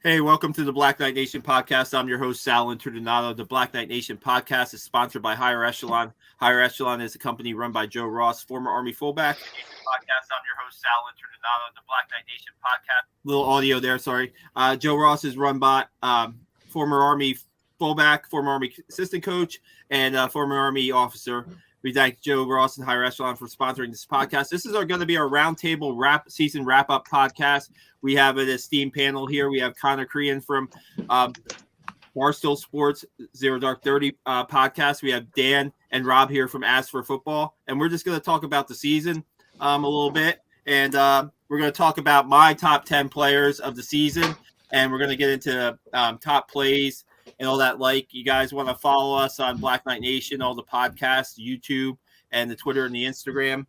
Hey, welcome to the Black Knight Nation podcast. I'm your host, Sal Interdonato. The Black Knight Nation podcast is sponsored by Higher Echelon. Higher Echelon is a company run by Joe Ross, former Army fullback. Podcast. I'm your host, Sal Interdonato. The Black Knight Nation podcast. Little audio there, sorry. Joe Ross is run by former Army fullback, former Army assistant coach, and former Army officer. We thank Joe Ross and Higher Echelon for sponsoring this podcast. This is going to be our Roundtable season wrap-up podcast. We have an esteemed panel here. We have Connor Crean from Barstool Sports Zero Dark 30 podcast. We have Dan and Rob here from As for Football. And we're just going to talk about the season a little bit. And we're going to talk about my top 10 players of the season. And we're going to get into top plays and all that. Like, you guys want to follow us on Black Knight Nation, all the podcasts, YouTube, and the Twitter and the Instagram.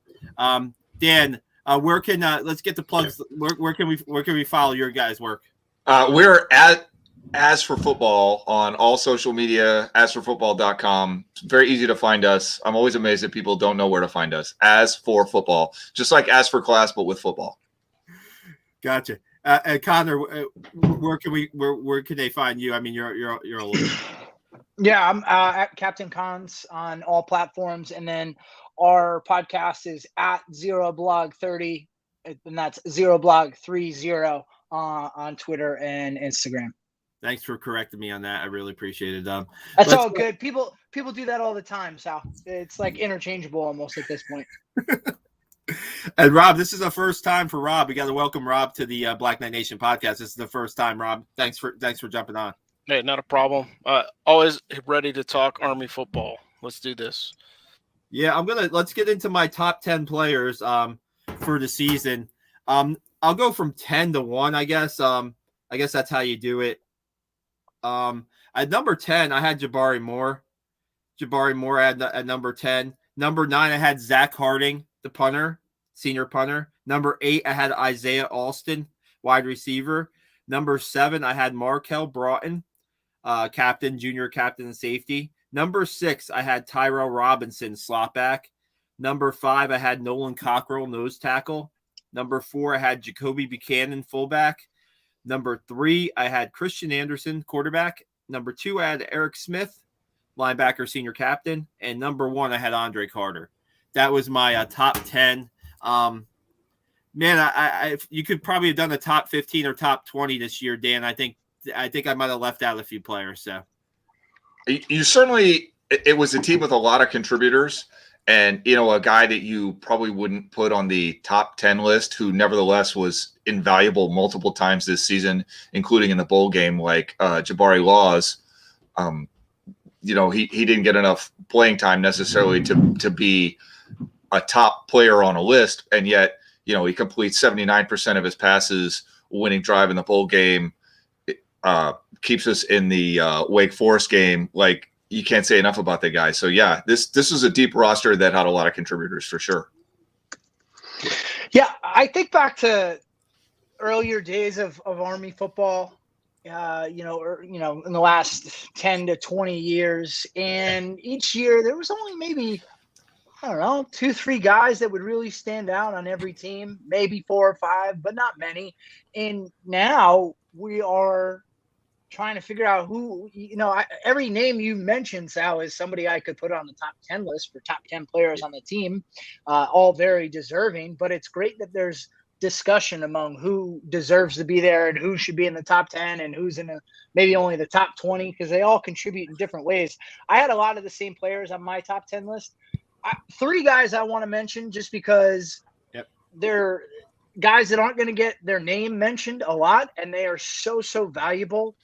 Dan, where can let's get the plugs. Where can we follow your guys' work? We're at As for Football on all social media, asforfootball.com. It's very easy to find us. I'm always amazed that people don't know where to find us. As for Football, just like As for Class, but with football. Gotcha. And Connor, where can they find you? I mean, you're a little. Yeah, I'm at Captain Cons on all platforms, and then our podcast is at ZeroBlog30, and that's ZeroBlog30 on Twitter and Instagram. Thanks for correcting me on that. I really appreciate it. That's all good. People do that all the time, Sal. It's like interchangeable almost at this point. And Rob, this is the first time for Rob. We got to welcome Rob to the Black Knight Nation podcast. This is the first time, Rob. Thanks for jumping on. Hey, not a problem. Always ready to talk Army football. Let's do this. Yeah, let's get into my top 10 players for the season. I'll go from 10 to 1, I guess. I guess that's how you do it. At number 10, I had Jabari Moore. At number 10. Number 9, I had Zach Harding, the punter, senior punter. Number 8, I had Isaiah Alston, wide receiver. Number 7, I had Markel Broughton, junior captain and safety. Number 6, I had Tyrell Robinson, slot back. Number 5, I had Nolan Cockrell, nose tackle. Number 4, I had Jacoby Buchanan, fullback. Number 3, I had Christian Anderson, quarterback. Number 2, I had Eric Smith, linebacker, senior captain. And number 1, I had Andre Carter. That was my top 10. Man, I you could probably have done the top 15 or top 20 this year, Dan. I think I might have left out a few players. So you certainly, it was a team with a lot of contributors, and a guy that you probably wouldn't put on the top 10 list, who nevertheless was invaluable multiple times this season, including in the bowl game, like Jabari Laws. He didn't get enough playing time necessarily to be a top player on a list, and yet he completes 79% of his passes, winning drive in the bowl game, keeps us in the Wake Forest game. Like, you can't say enough about the guy. So yeah, this was a deep roster that had a lot of contributors for sure. Yeah, I think back to earlier days of Army football, in the last 10 to 20 years, and each year there was only maybe, I don't know, 2-3 guys that would really stand out on every team, maybe 4 or 5, but not many. And now we are trying to figure out who, every name you mentioned, Sal, is somebody I could put on the top 10 list for top 10 players on the team, all very deserving. But it's great that there's discussion among who deserves to be there and who should be in the top 10 and who's in maybe only the top 20, because they all contribute in different ways. I had a lot of the same players on my top 10 list. 3 guys I want to mention just because they're guys that aren't going to get their name mentioned a lot, and they are so valuable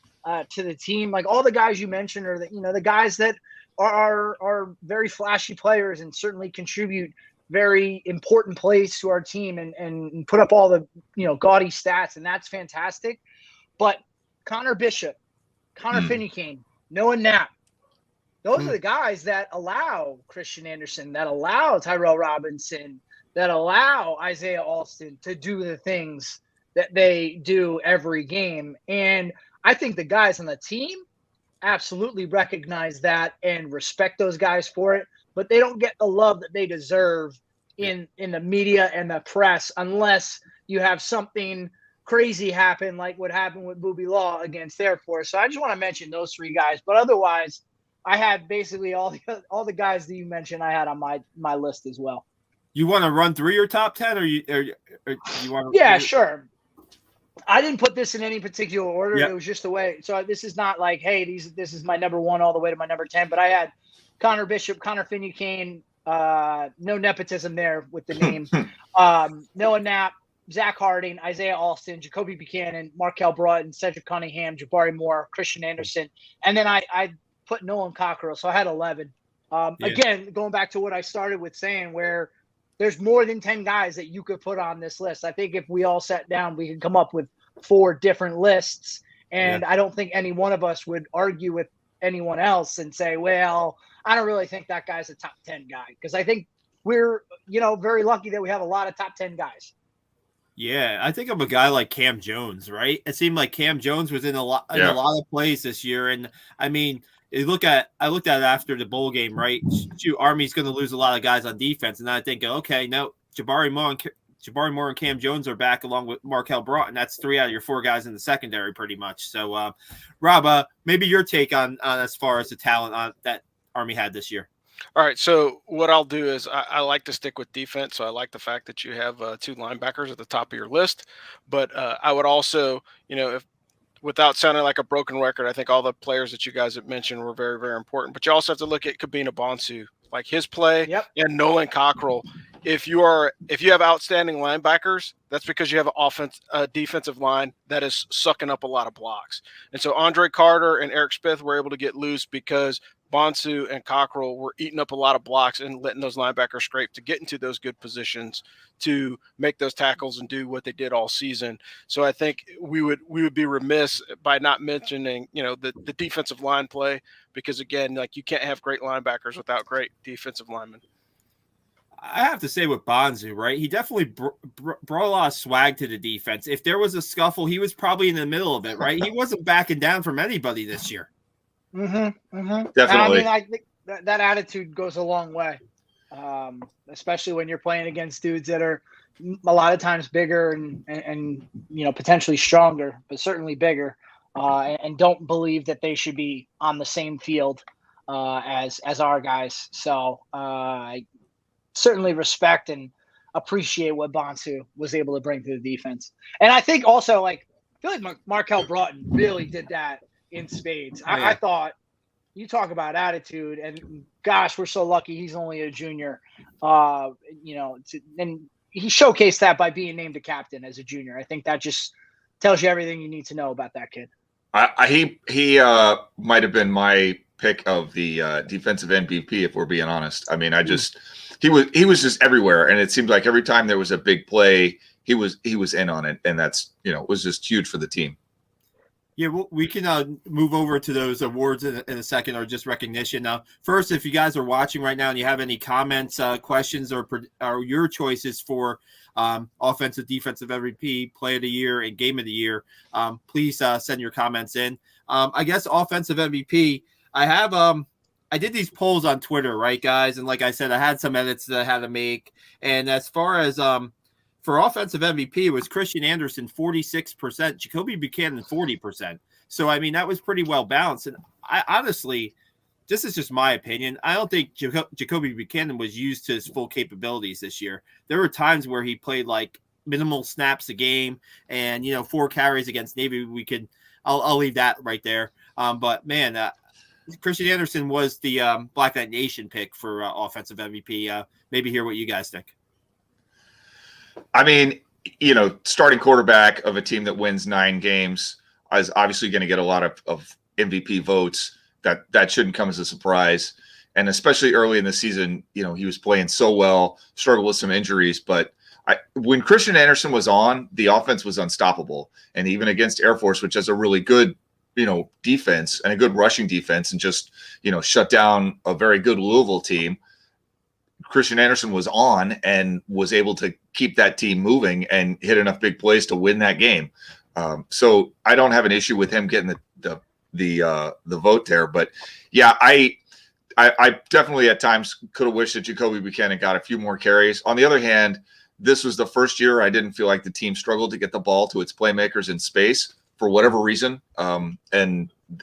to the team. Like, all the guys you mentioned are the guys that are very flashy players and certainly contribute very important plays to our team and put up all the gaudy stats, and that's fantastic. But Connor Bishop, Connor Finucane, Noah Knapp, those are the guys that allow Christian Anderson, that allow Tyrell Robinson, that allow Isaiah Alston to do the things that they do every game. And I think the guys on the team absolutely recognize that and respect those guys for it, but they don't get the love that they deserve in the media and the press unless you have something crazy happen like what happened with Booby Law against Air Force. So I just want to mention those three guys. But otherwise, I had basically all the guys that you mentioned I had on my list as well. You want to run through your top 10 or you want to? Yeah, sure. I didn't put this in any particular order. Yep. It was just the way. So this is not like, hey, this is my number 1 all the way to my number 10. But I had Connor Bishop, Connor Finucane, no nepotism there with the name. Noah Knapp, Zach Harding, Isaiah Alston, Jacoby Buchanan, Markel Broughton, Cedric Cunningham, Jabari Moore, Christian Anderson, and then I put Nolan Cockrell. So I had 11. Again, going back to what I started with saying, where there's more than 10 guys that you could put on this list. I think if we all sat down, we could come up with 4 different lists. And I don't think any one of us would argue with anyone else and say, well, I don't really think that guy's a top 10 guy. Because I think we're, very lucky that we have a lot of top 10 guys. Yeah, I think of a guy like Cam Jones, right? It seemed like Cam Jones was in a lot of plays this year. And I mean, I looked at it after the bowl game, right? Shoot, Army's going to lose a lot of guys on defense, and I think, okay, no, Jabari Moore and Cam Jones are back along with Markel Broughton. That's 3 out of your 4 guys in the secondary, pretty much. So, Rob, maybe your take on as far as the talent that Army had this year. All right, so what I'll do is I like to stick with defense. So I like the fact that you have 2 linebackers at the top of your list, but I would also, if without sounding like a broken record, I think all the players that you guys have mentioned were very, very important. But you also have to look at Kabina Bonsu, like his play, and Nolan Cockrell. If you have outstanding linebackers, that's because you have a defensive line that is sucking up a lot of blocks. And so Andre Carter and Eric Smith were able to get loose because Bonsu and Cockrell were eating up a lot of blocks and letting those linebackers scrape to get into those good positions to make those tackles and do what they did all season. So I think we would be remiss by not mentioning, the defensive line play, because again, like, you can't have great linebackers without great defensive linemen. I have to say with Bonsu, right? He definitely brought a lot of swag to the defense. If there was a scuffle, he was probably in the middle of it, right? He wasn't backing down from anybody this year. Definitely. I think that attitude goes a long way, especially when you're playing against dudes that are a lot of times bigger and potentially stronger, but certainly bigger, and don't believe that they should be on the same field as our guys. So I certainly respect and appreciate what Bonsu was able to bring to the defense. And I think also, I feel like Markel Broughton really did that in spades. I thought, you talk about attitude, and gosh, we're so lucky he's only a junior. And he showcased that by being named a captain as a junior. I think that just tells you everything you need to know about that kid. He might have been my pick of the defensive MVP, if we're being honest. I mean, he was just everywhere, and it seemed like every time there was a big play, he was in on it, and that's it was just huge for the team. Yeah, we can move over to those awards in a second, or just recognition. Now, first, if you guys are watching right now and you have any comments, questions, or your choices for offensive, defensive MVP, play of the year, and game of the year, please send your comments in. I guess offensive MVP, I did these polls on Twitter, right, guys? And like I said, I had some edits that I had to make. And as far as for offensive MVP, it was Christian Anderson, 46%, Jacoby Buchanan, 40%. So, I mean, that was pretty well balanced. And I honestly, this is just my opinion, I don't think Jacoby Buchanan was used to his full capabilities this year. There were times where he played like minimal snaps a game and, 4 carries against Navy. I'll leave that right there. But, man, Christian Anderson was the Black Knight Nation pick for offensive MVP. Maybe hear what you guys think. I mean, starting quarterback of a team that wins 9 games is obviously going to get a lot of MVP votes. That shouldn't come as a surprise. And especially early in the season, he was playing so well, struggled with some injuries. But when Christian Anderson was on, the offense was unstoppable. And even against Air Force, which has a really good, defense and a good rushing defense, and just, shut down a very good Louisville team, Christian Anderson was on and was able to keep that team moving and hit enough big plays to win that game. So I don't have an issue with him getting the vote there. But yeah, I definitely at times could have wished that Jacoby Buchanan got a few more carries. On the other hand, this was the first year I didn't feel like the team struggled to get the ball to its playmakers in space for whatever reason. And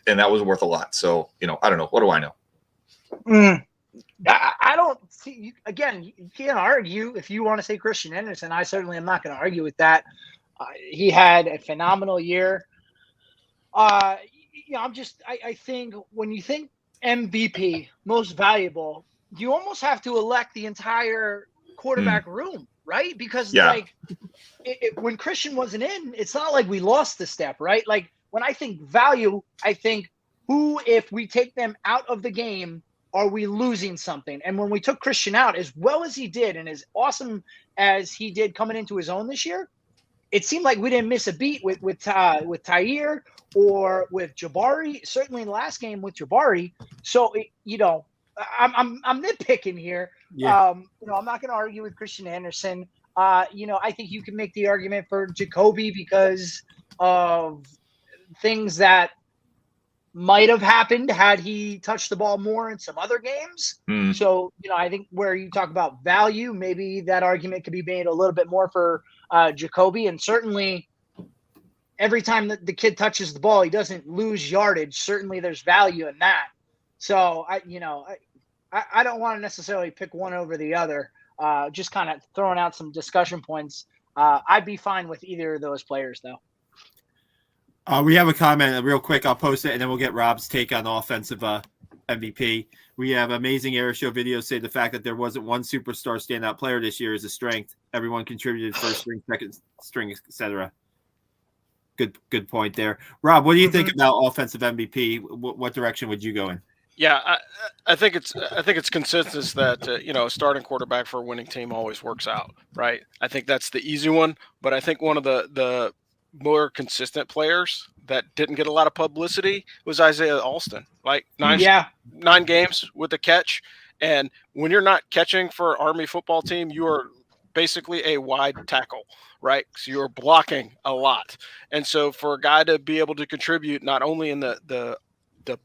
that was worth a lot. So, I don't know. What do I know? I don't see, again, you can't argue if you want to say Christian Henderson. I certainly am not going to argue with that. He had a phenomenal year. I think when you think MVP, most valuable, you almost have to elect the entire quarterback room, right? Because when Christian wasn't in, it's not like we lost the step, right? Like when I think value, I think if we take them out of the game, are we losing something? And when we took Christian out, as well as he did and as awesome as he did coming into his own this year, it seemed like we didn't miss a beat with Tyre or with Jabari. Certainly in the last game with Jabari. So I'm nitpicking here. Yeah. I'm not going to argue with Christian Anderson. I think you can make the argument for Jacoby because of things that might have happened had he touched the ball more in some other games. So, I think where you talk about value, maybe that argument could be made a little bit more for Jacoby. And certainly every time that the kid touches the ball, he doesn't lose yardage. Certainly there's value in that. So I don't want to necessarily pick one over the other. Just kind of throwing out some discussion points. I'd be fine with either of those players though. We have a comment real quick. I'll post it and then we'll get Rob's take on offensive MVP. We have amazing air show videos say the fact that there wasn't one superstar standout player this year is a strength. Everyone contributed first string, second string, etc. Good point there. Rob, what do you think about offensive MVP? What direction would you go in? Yeah, I think it's consensus that a starting quarterback for a winning team always works out, right? I think that's the easy one, but I think one of the more consistent players that didn't get a lot of publicity was Isaiah Alston. Like 9 games with a catch, and when you're not catching for Army football team, you are basically a wide tackle, right? So you're blocking a lot, and so for a guy to be able to contribute not only in the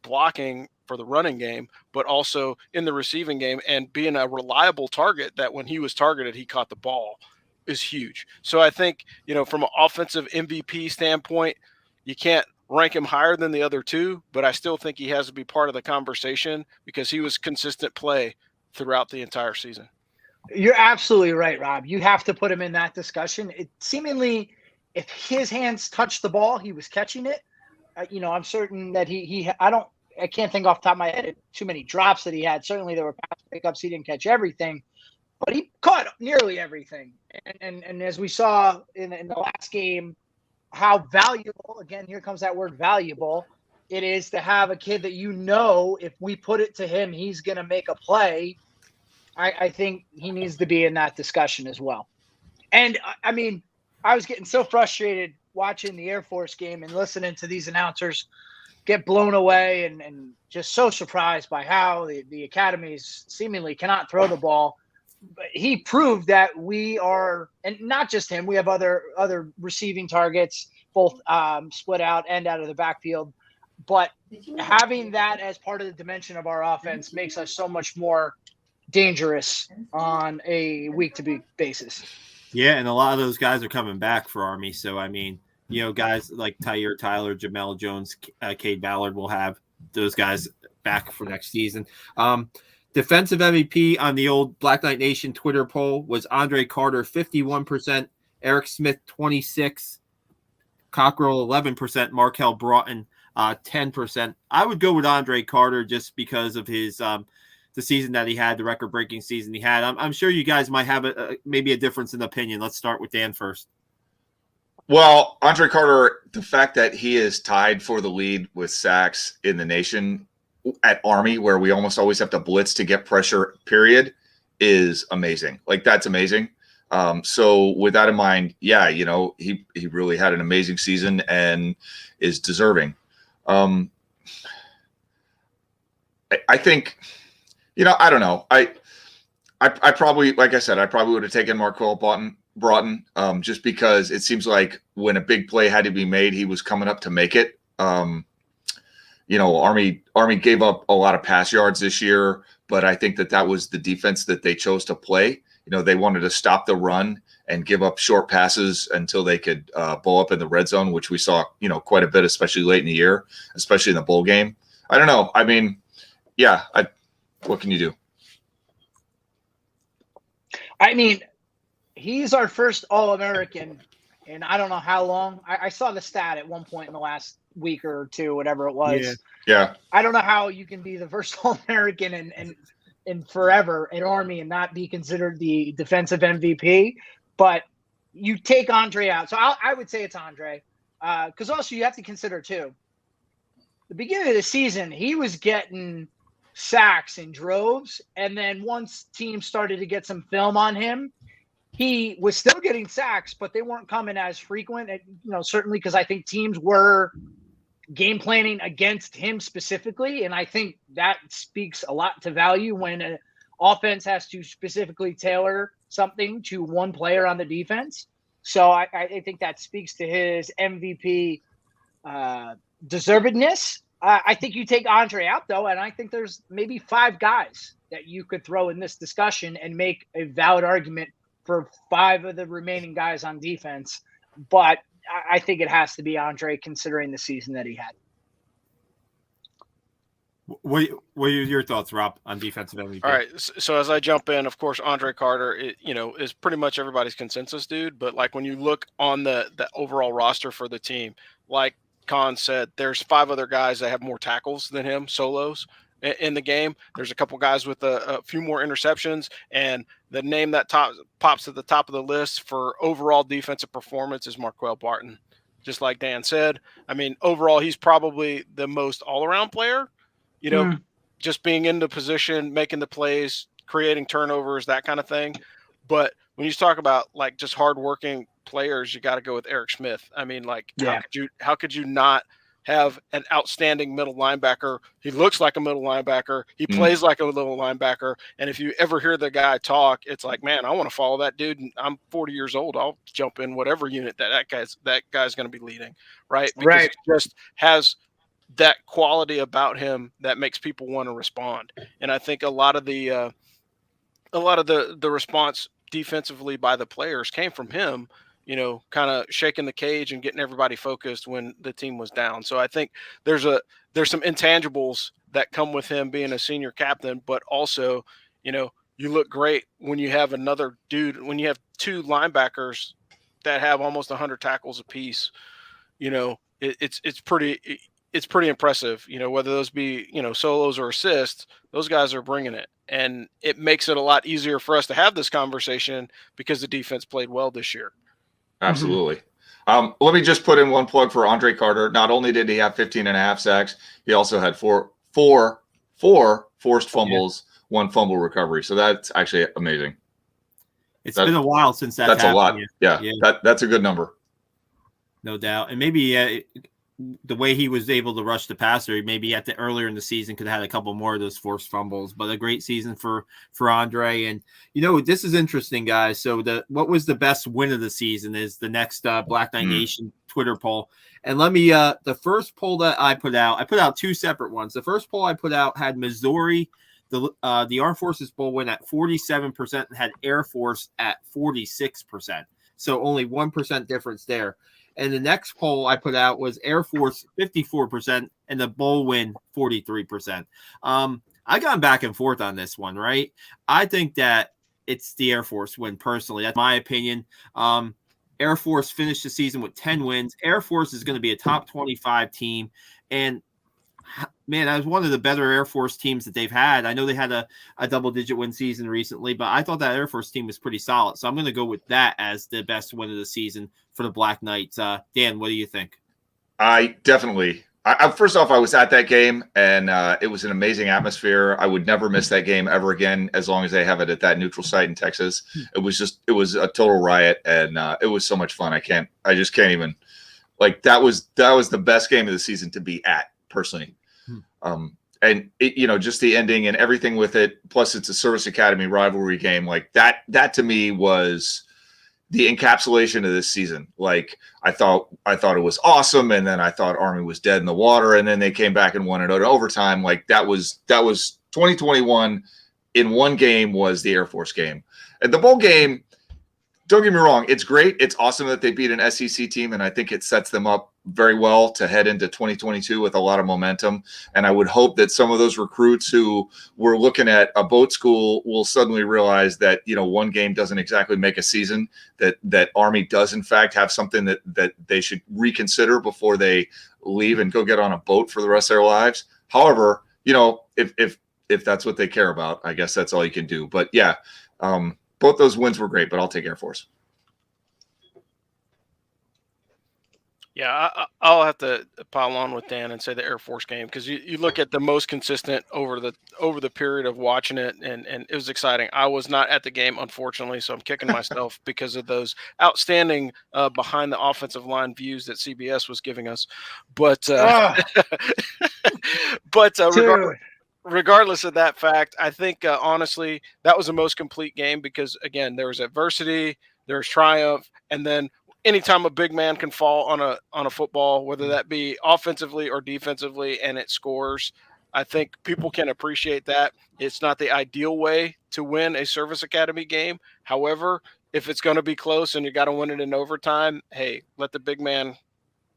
blocking for the running game, but also in the receiving game and being a reliable target that when he was targeted, he caught the ball is huge. So I think, from an offensive MVP standpoint, you can't rank him higher than the other two, but I still think he has to be part of the conversation because he was consistent play throughout the entire season. You're absolutely right, Rob. You have to put him in that discussion. It seemingly, if his hands touched the ball, he was catching it. I'm certain that I can't think off the top of my head too many drops that he had. Certainly there were pass pickups. He didn't catch everything, but he caught nearly everything. And as we saw in the last game, how valuable, again, here comes that word valuable, it is to have a kid that if we put it to him, he's going to make a play. I think he needs to be in that discussion as well. And, I was getting so frustrated watching the Air Force game and listening to these announcers get blown away and just so surprised by how the academies seemingly cannot throw the ball. But he proved that we are, and not just him, we have other receiving targets, both split out and out of the backfield. But having that as part of the dimension of our offense makes us so much more dangerous on a week-to-week basis. Yeah, and a lot of those guys are coming back for Army. So, guys like Tyre Tyler, Jamel Jones, Cade Ballard will have those guys back for next season. Defensive MVP on the old Black Knight Nation Twitter poll was Andre Carter, 51%, Eric Smith, 26%, Cockrell, 11%, Markel Broughton, 10%. I would go with Andre Carter just because of his the season that he had, the record-breaking season he had. I'm sure you guys might have maybe a difference in opinion. Let's start with Dan first. Well, Andre Carter, the fact that he is tied for the lead with sacks in the nation at Army, where we almost always have to blitz to get pressure, period, is amazing. Like, that's amazing. So with that in mind, he really had an amazing season and is deserving. I think, I don't know. I probably, like I said, I probably would have taken Markel Broughton, just because it seems like when a big play had to be made, he was coming up to make it. Army gave up a lot of pass yards this year, but I think that was the defense that they chose to play. They wanted to stop the run and give up short passes until they could blow up in the red zone, which we saw, quite a bit, especially late in the year, especially in the bowl game. I don't know. I mean, yeah, what can you do? I mean, he's our first All-American, and I don't know how long. I saw the stat at one point in the last week or two, whatever it was. Yeah. I don't know how you can be the first All-American and forever at Army and not be considered the defensive MVP. But you take Andre out. So I would say it's Andre. Because also you have to consider, too, the beginning of the season, he was getting sacks in droves. And then once teams started to get some film on him, he was still getting sacks, but they weren't coming as frequent. And, certainly because I think teams were game planning against him specifically. And I think that speaks a lot to value when an offense has to specifically tailor something to one player on the defense. So I think that speaks to his MVP deservedness. I think you take Andre out, though, and I think there's maybe 5 guys that you could throw in this discussion and make a valid argument for 5 of the remaining guys on defense. But I think it has to be Andre, considering the season that he had. What are your thoughts, Rob, on defensive MVP? All right. So as I jump in, of course, Andre Carter, is pretty much everybody's consensus dude. But like when you look on the overall roster for the team, like Con said, there's 5 other guys that have more tackles than him, solos in the game. There's a couple guys with a few more interceptions, and the name that pops at the top of the list for overall defensive performance is Marquell Barton. Just like Dan said, I mean, overall, he's probably the most all-around player. Just being in the position, making the plays, creating turnovers, that kind of thing. But when you talk about like just hardworking players, you got to go with Eric Smith. I mean, like, how could you not have an outstanding middle linebacker? He looks like a middle linebacker. He plays like a little linebacker. And if you ever hear the guy talk, it's like, man, I want to follow that dude. And I'm 40 years old. I'll jump in whatever unit that guy's going to be leading, right? Because he just has that quality about him that makes people want to respond. And I think a lot of the response defensively by the players came from him, kind of shaking the cage and getting everybody focused when the team was down. So I think there's some intangibles that come with him being a senior captain, but also, you look great when you have another dude, when you have 2 linebackers that have almost 100 tackles apiece. It's pretty impressive, whether those be, solos or assists, those guys are bringing it. And it makes it a lot easier for us to have this conversation because the defense played well this year. Absolutely. Let me just put in one plug for Andre Carter. Not only did he have 15.5 sacks, he also had four forced fumbles, 1 fumble recovery. So that's actually amazing. It's been a while since that's a lot. Yeah. That's a good number. No doubt. And maybe the way he was able to rush the passer, maybe earlier in the season could have had a couple more of those forced fumbles, but a great season for Andre. And, this is interesting, guys. So what was the best win of the season is the next Black Knight Nation Twitter poll. And let me, the first poll that I put out 2 separate ones. The first poll I put out had Missouri, the Armed Forces Bowl win at 47% and had Air Force at 46%. So only 1% difference there. And the next poll I put out was Air Force 54% and the bowl win 43%. I gone back and forth on this one, right? I think that it's the Air Force win personally. That's my opinion. Air Force finished the season with 10 wins. Air Force is going to be a top 25 team. And man, that was one of the better Air Force teams that they've had. I know they had a double-digit win season recently, but I thought that Air Force team was pretty solid. So I'm going to go with that as the best win of the season for the Black Knights. Dan, what do you think? I definitely first off, I was at that game, and it was an amazing atmosphere. I would never miss that game ever again as long as they have it at that neutral site in Texas. It was a total riot, and it was so much fun. I just can't even – that was the best game of the season to be at, personally. And it, just the ending and everything with it, plus it's a Service Academy rivalry game, that to me was the encapsulation of this season. I thought it was awesome, and then I thought Army was dead in the water, and then they came back and won it out of overtime. That was 2021 in one game was the Air Force game. And the bowl game, don't get me wrong. It's great. It's awesome that they beat an SEC team, and I think it sets them up very well to head into 2022 with a lot of momentum. And I would hope that some of those recruits who were looking at a boat school will suddenly realize that, one game doesn't exactly make a season, that Army does in fact have something that they should reconsider before they leave and go get on a boat for the rest of their lives. However, if that's what they care about, I guess that's all you can do. But yeah, both those wins were great, but I'll take Air Force. Yeah, I'll have to pile on with Dan and say the Air Force game, because you look at the most consistent over the period of watching it, and it was exciting. I was not at the game, unfortunately, so I'm kicking myself because of those outstanding behind the offensive line views that CBS was giving us. But regardless of that fact, I think honestly that was the most complete game, because again, there was adversity, there was triumph, and then anytime a big man can fall on a football, whether that be offensively or defensively, and it scores, I think people can appreciate that. It's not the ideal way to win a Service Academy game. However, if it's going to be close and you got to win it in overtime, hey, let the big man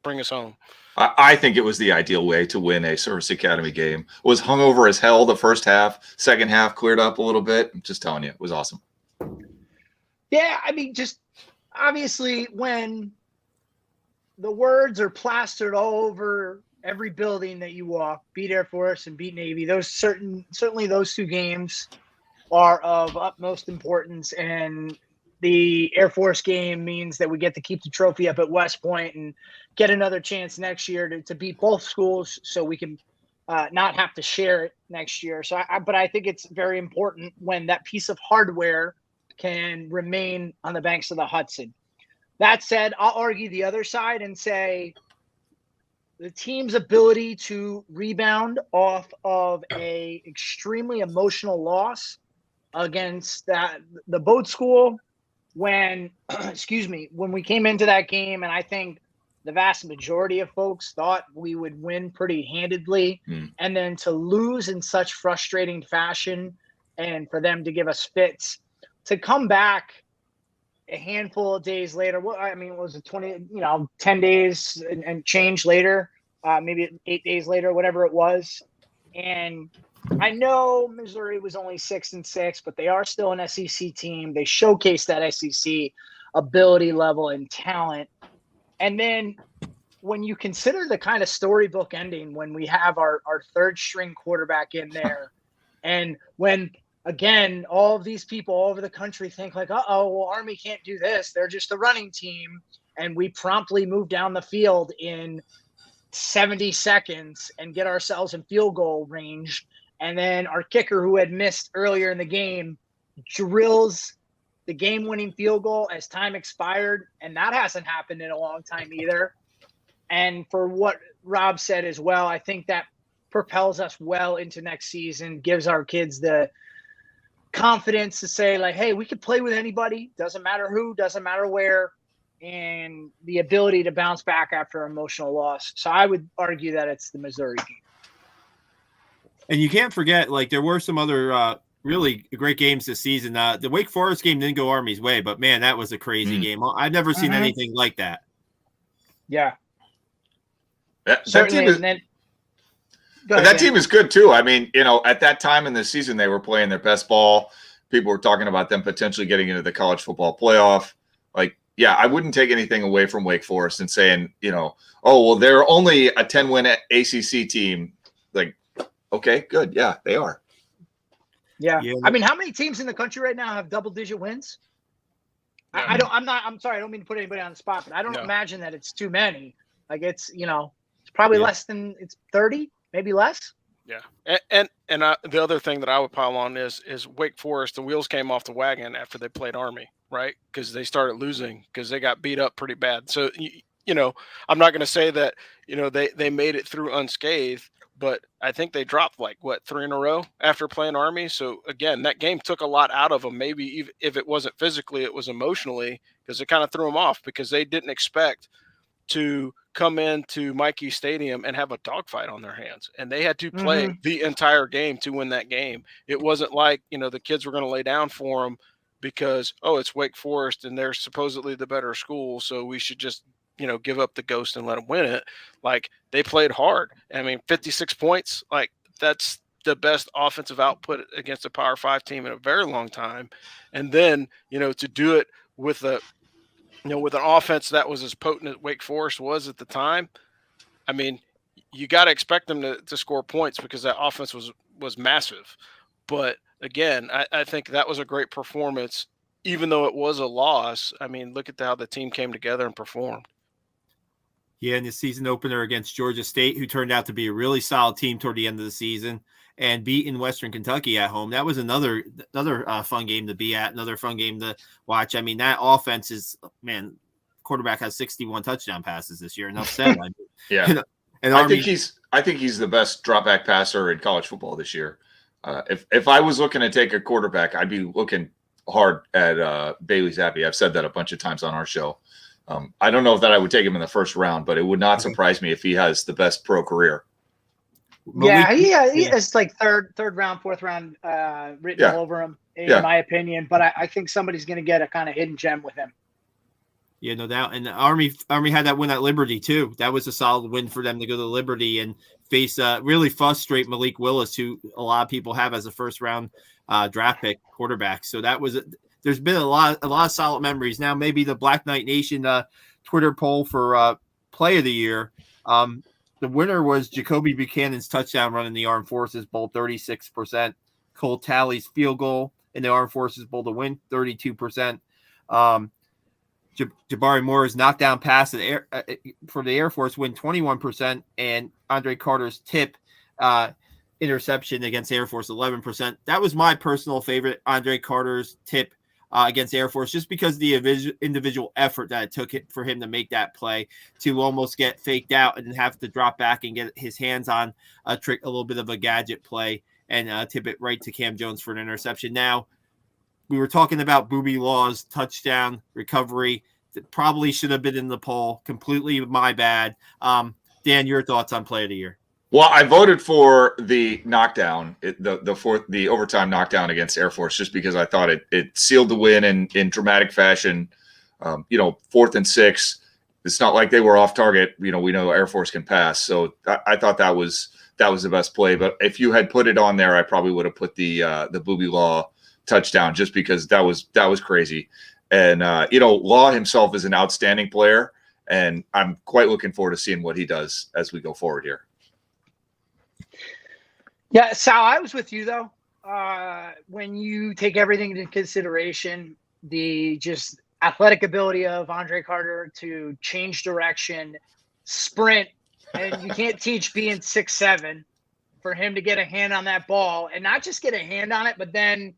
bring us home. I think it was the ideal way to win a Service Academy game. Was hungover as hell the first half. Second half cleared up a little bit. I'm just telling you, it was awesome. Yeah, I mean, just obviously when the words are plastered all over every building that you walk, beat Air Force and beat Navy, certainly those two games are of utmost importance. And the Air Force game means that we get to keep the trophy up at West Point and get another chance next year to beat both schools, so we can not have to share it next year. So, but I think it's very important when that piece of hardware can remain on the banks of the Hudson. That said, I'll argue the other side and say the team's ability to rebound off of a extremely emotional loss against the boat school when we came into that game, and I think the vast majority of folks thought we would win pretty handedly, and then to lose in such frustrating fashion and for them to give us fits, to come back a handful of days later, was it 10 days and change later, maybe 8 days later, whatever it was. And I know Missouri was only 6-6, but they are still an SEC team. They showcased that SEC ability level and talent. And then when you consider the kind of storybook ending, when we have our third string quarterback in there, and when, again, all of these people all over the country think like, Army can't do this. They're just a running team. And we promptly move down the field in 70 seconds and get ourselves in field goal range. And then our kicker, who had missed earlier in the game, drills the game-winning field goal as time expired. And that hasn't happened in a long time either. And for what Rob said as well, I think that propels us well into next season, gives our kids the confidence to say, like, hey, we could play with anybody. Doesn't matter who, doesn't matter where. And the ability to bounce back after emotional loss. So I would argue that it's the Missouri game. And you can't forget, like, there were some other really great games this season. The Wake Forest game didn't go Army's way, but man, that was a crazy game. I've never seen anything like that. Yeah. That team is good too. I mean, at that time in the season, they were playing their best ball. People were talking about them potentially getting into the college football playoff. Like, yeah, I wouldn't take anything away from Wake Forest and saying, they're only a 10-win ACC team. Like, okay, good. Yeah, they are. Yeah. I mean, how many teams in the country right now have double-digit wins? Yeah. I'm sorry, I don't mean to put anybody on the spot, but I don't imagine that it's too many. Like, it's, it's probably less than, it's 30, maybe less. Yeah. And the other thing that I would pile on is Wake Forest, the wheels came off the wagon after they played Army, right? Because they started losing because they got beat up pretty bad. So, I'm not going to say that, they made it through unscathed, but I think they dropped 3 in a row after playing Army. So again, that game took a lot out of them. Maybe even if it wasn't physically, it was emotionally, because it kind of threw them off because they didn't expect to come into Mikey Stadium and have a dogfight on their hands. And they had to play the entire game to win that game. It wasn't like, the kids were going to lay down for them because, oh, it's Wake Forest and they're supposedly the better school, so we should just, give up the ghost and let them win it. Like, they played hard. I mean, 56 points, like, that's the best offensive output against a Power 5 team in a very long time. And then, to do it with with an offense that was as potent as Wake Forest was at the time, I mean, you got to expect them to score points because that offense was massive. But again, I think that was a great performance, even though it was a loss. I mean, look at how the team came together and performed. Yeah, in the season opener against Georgia State, who turned out to be a really solid team toward the end of the season, and beating Western Kentucky at home. That was another fun game to be at, another fun game to watch. I mean, that offense is, man, quarterback has 61 touchdown passes this year. Enough said. Yeah. And I think he's the best drop back passer in college football this year. If I was looking to take a quarterback, I'd be looking hard at Bailey Zappi. I've said that a bunch of times on our show. I don't know if that I would take him in the first round, but it would not surprise me if he has the best pro career. Yeah, he has like third round, fourth round written all over him, in my opinion. But I think somebody's going to get a kind of hidden gem with him. Yeah, no doubt. And the Army had that win at Liberty too. That was a solid win for them to go to Liberty and face really frustrate Malik Willis, who a lot of people have as a first round draft pick quarterback. So that was there's been a lot of solid memories. Now maybe the Black Knight Nation Twitter poll for play of the year. The winner was Jacoby Buchanan's touchdown run in the Armed Forces Bowl, 36%. Cole Talley's field goal in the Armed Forces Bowl to win, 32%. Jabari Moore's knockdown pass for the Air Force win, 21%. And Andre Carter's tip interception against Air Force, 11%. That was my personal favorite, Andre Carter's tip against Air Force, just because the individual effort that it took for him to make that play, to almost get faked out and have to drop back and get his hands on a little bit of a gadget play and tip it right to Cam Jones for an interception. Now, we were talking about Booby Law's touchdown recovery that probably should have been in the poll. Completely my bad. Dan, your thoughts on play of the year? Well, I voted for the knockdown, the overtime knockdown against Air Force, just because I thought it sealed the win in dramatic fashion. 4th and 6. It's not like they were off target. We know Air Force can pass, so I thought that was the best play. But if you had put it on there, I probably would have put the Booby Law touchdown, just because that was crazy. And Law himself is an outstanding player, and I'm quite looking forward to seeing what he does as we go forward here. Yeah, Sal, I was with you though. When you take everything into consideration, the just athletic ability of Andre Carter to change direction, sprint, and you can't teach being 6'7", for him to get a hand on that ball, and not just get a hand on it, but then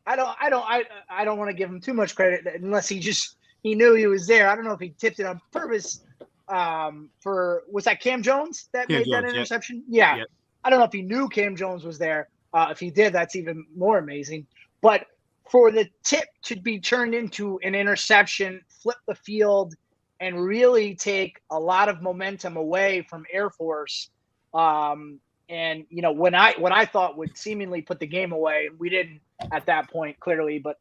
I don't want to give him too much credit unless he knew he was there. I don't know if he tipped it on purpose. Was that Cam Jones that made that interception? Yeah. I don't know if he knew Cam Jones was there. If he did, that's even more amazing. But for the tip to be turned into an interception, flip the field, and really take a lot of momentum away from Air Force, and when I thought would seemingly put the game away, we didn't at that point clearly, but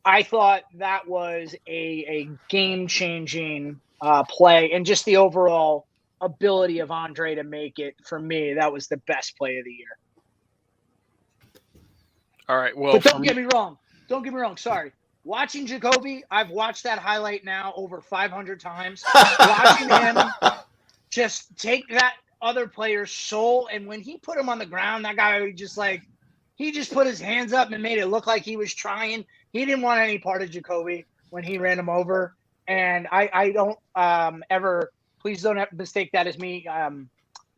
I thought that was a game-changing play, and just the overall ability of Andre to make it, for me, that was the best play of the year. All right. Well, but don't get me wrong. Sorry. Watching Jacoby, I've watched that highlight now over 500 times. Watching him just take that other player's soul, and when he put him on the ground, that guy he just put his hands up and made it look like he was trying. He didn't want any part of Jacoby when he ran him over. And I don't ever, please don't mistake that as me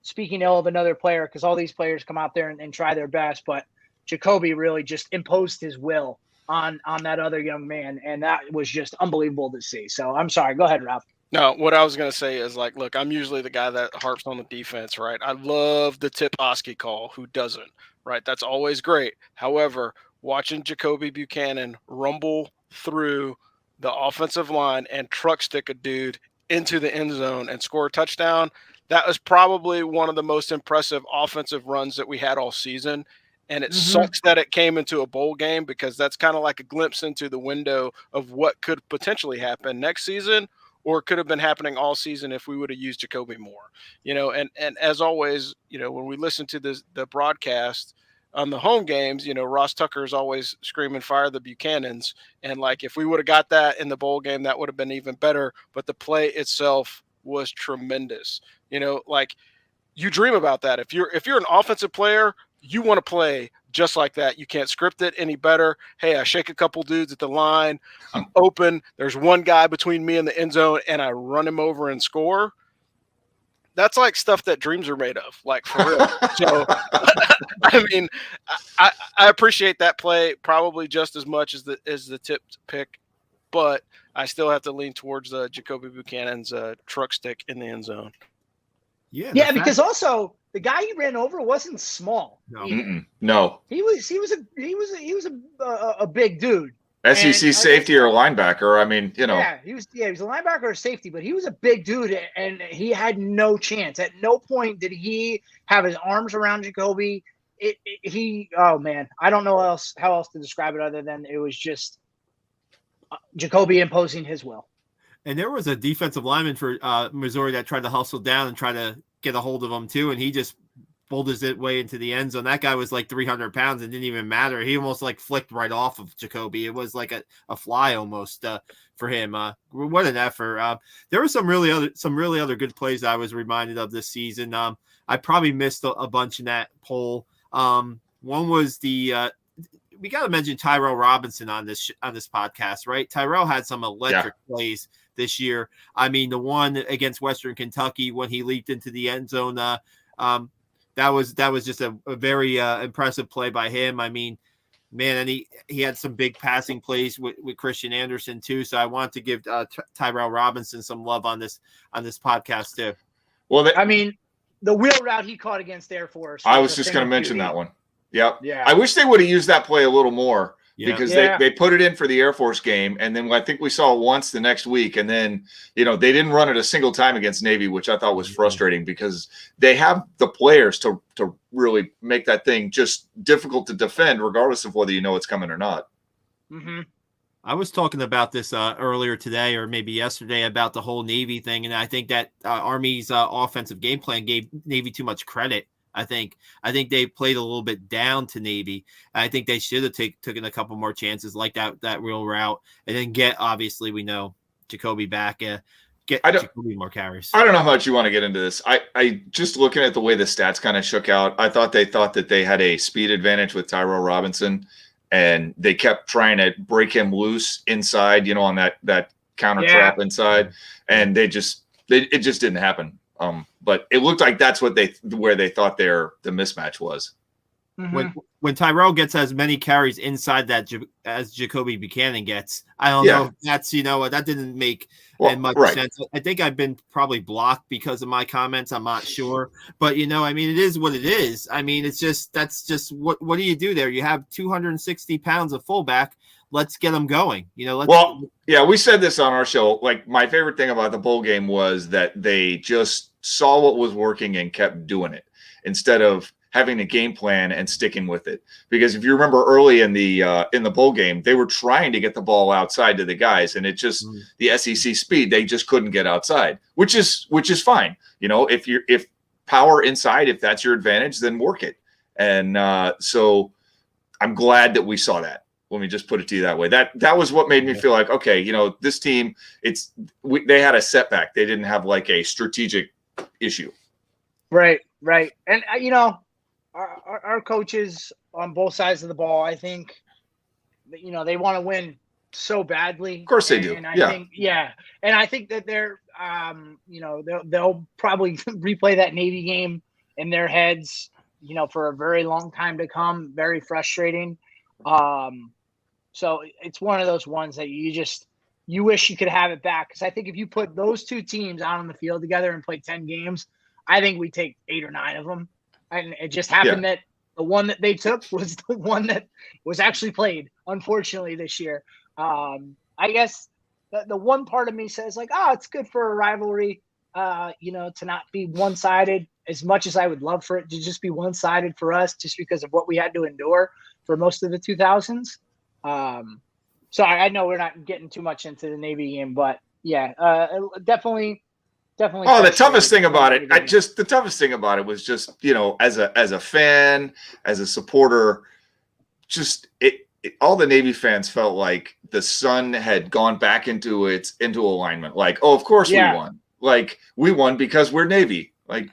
speaking ill of another player, because all these players come out there and try their best. But Jacoby really just imposed his will on that other young man, and that was just unbelievable to see. So I'm sorry. Go ahead, Ralph. No, what I was going to say is, look, I'm usually the guy that harps on the defense, right? I love the Tip Oskey call. Who doesn't, right? That's always great. However, watching Jacoby Buchanan rumble through the offensive line and truck stick a dude into the end zone and score a touchdown, that was probably one of the most impressive offensive runs that we had all season. And it sucks that it came into a bowl game, because that's kind of like a glimpse into the window of what could potentially happen next season, or it could have been happening all season if we would have used Jacoby more. And as always, when we listen to the broadcast on the home games, Ross Tucker is always screaming, "Fire the Buchanans." And like, if we would have got that in the bowl game, that would have been even better. But the play itself was tremendous. Like, you dream about that. If you're an offensive player, you want to play just like that. You can't script it any better. Hey, I shake a couple dudes at the line. I'm open. There's one guy between me and the end zone, and I run him over and score. That's like stuff that dreams are made of, like, for real. So, I mean, I appreciate that play probably just as much as the tipped pick, but I still have to lean towards Jacoby Buchanan's truck stick in the end zone. Yeah, because also the guy he ran over wasn't small. No. He was a big dude. SEC safety or linebacker. I mean, Yeah, he was a linebacker or safety, but he was a big dude, and he had no chance. At no point did he have his arms around Jacoby. Oh man, I don't know how else to describe it other than it was just Jacoby imposing his will. And there was a defensive lineman for Missouri that tried to hustle down and try to get a hold of him too, and he just pulled his way into the end zone. That guy was like 300 pounds. It didn't even matter. He almost like flicked right off of Jacoby. It was like a fly almost for him. What an effort. There were some really other good plays that I was reminded of this season. I probably missed a bunch in that poll. One was we got to mention Tyrell Robinson on this podcast, right? Tyrell had some electric plays this year. I mean, the one against Western Kentucky when he leaped into the end zone, that was just a very impressive play by him. I mean, man, and he had some big passing plays with Christian Anderson too. So I want to give Tyrell Robinson some love on this podcast too. Well, I mean, the wheel route he caught against Air Force. I was just going to mention that one. Yep. Yeah. I wish they would have used that play a little more because they put it in for the Air Force game. And then I think we saw it once the next week. And then, they didn't run it a single time against Navy, which I thought was frustrating because they have the players to really make that thing just difficult to defend, regardless of whether it's coming or not. Mm-hmm. I was talking about this earlier today or maybe yesterday about the whole Navy thing. And I think that Army's offensive game plan gave Navy too much credit. I think they played a little bit down to Navy. I think they should have taken a couple more chances like that real route, and then obviously we know Jacoby back, get Jacoby more carries. I don't know how much you want to get into this. I just looking at the way the stats kind of shook out, I thought that they had a speed advantage with Tyrell Robinson, and they kept trying to break him loose inside, on that counter trap inside, and it just didn't happen. But it looked like that's where they thought the mismatch was. Mm-hmm. When Tyrell gets as many carries inside that as Jacoby Buchanan gets, I don't know. That's that didn't make much sense. I think I've been probably blocked because of my comments. I'm not sure, but I mean, it is what it is. I mean, that's just what do you do there? You have 260 pounds of fullback. Let's get them going. We said this on our show. Like, my favorite thing about the bowl game was that they just saw what was working and kept doing it instead of having a game plan and sticking with it. Because if you remember early in the bowl game, they were trying to get the ball outside to the guys, and it just the SEC speed, they just couldn't get outside, which is fine. If power inside, if that's your advantage, then work it. And so I'm glad that we saw that. Let me just put it to you that way. That was what made me feel like, okay, this team, they had a setback. They didn't have like a strategic issue. Right. And our coaches on both sides of the ball, I think, they want to win so badly. Of course they do. And I think that they're, they'll probably replay that Navy game in their heads, for a very long time to come. Very frustrating. So it's one of those ones that you wish you could have it back. Because I think if you put those two teams out on the field together and play 10 games, I think we take 8 or 9 of them. And it just happened that the one that they took was the one that was actually played, unfortunately, this year. I guess the one part of me says, like, it's good for a rivalry, to not be one-sided. as much as I would love for it to just be one-sided for us, just because of what we had to endure for most of the 2000s. So I know we're not getting too much into the Navy game, but yeah, definitely. Oh, the toughest thing about it, the toughest thing about it was just, as a fan, as a supporter, just all the Navy fans felt like the sun had gone back into alignment. Like, oh, of course we won. Like, we won because we're Navy. Like,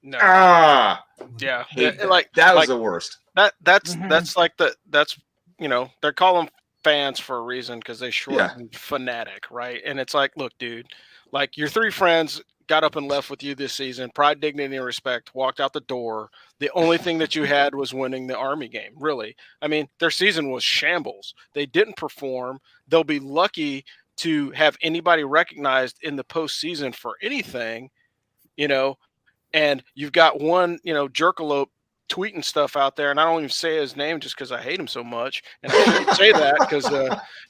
no. Yeah. That was the worst. That's like they're calling fans for a reason, because they shorten fanatic, right? And it's like, look, dude, like, your three friends got up and left with you this season, pride, dignity, and respect, walked out the door. The only thing that you had was winning the Army game, really. I mean, their season was shambles. They didn't perform. They'll be lucky to have anybody recognized in the postseason for anything, and you've got one, jerkalope tweeting stuff out there, and I don't even say his name just because I hate him so much, and I shouldn't say that because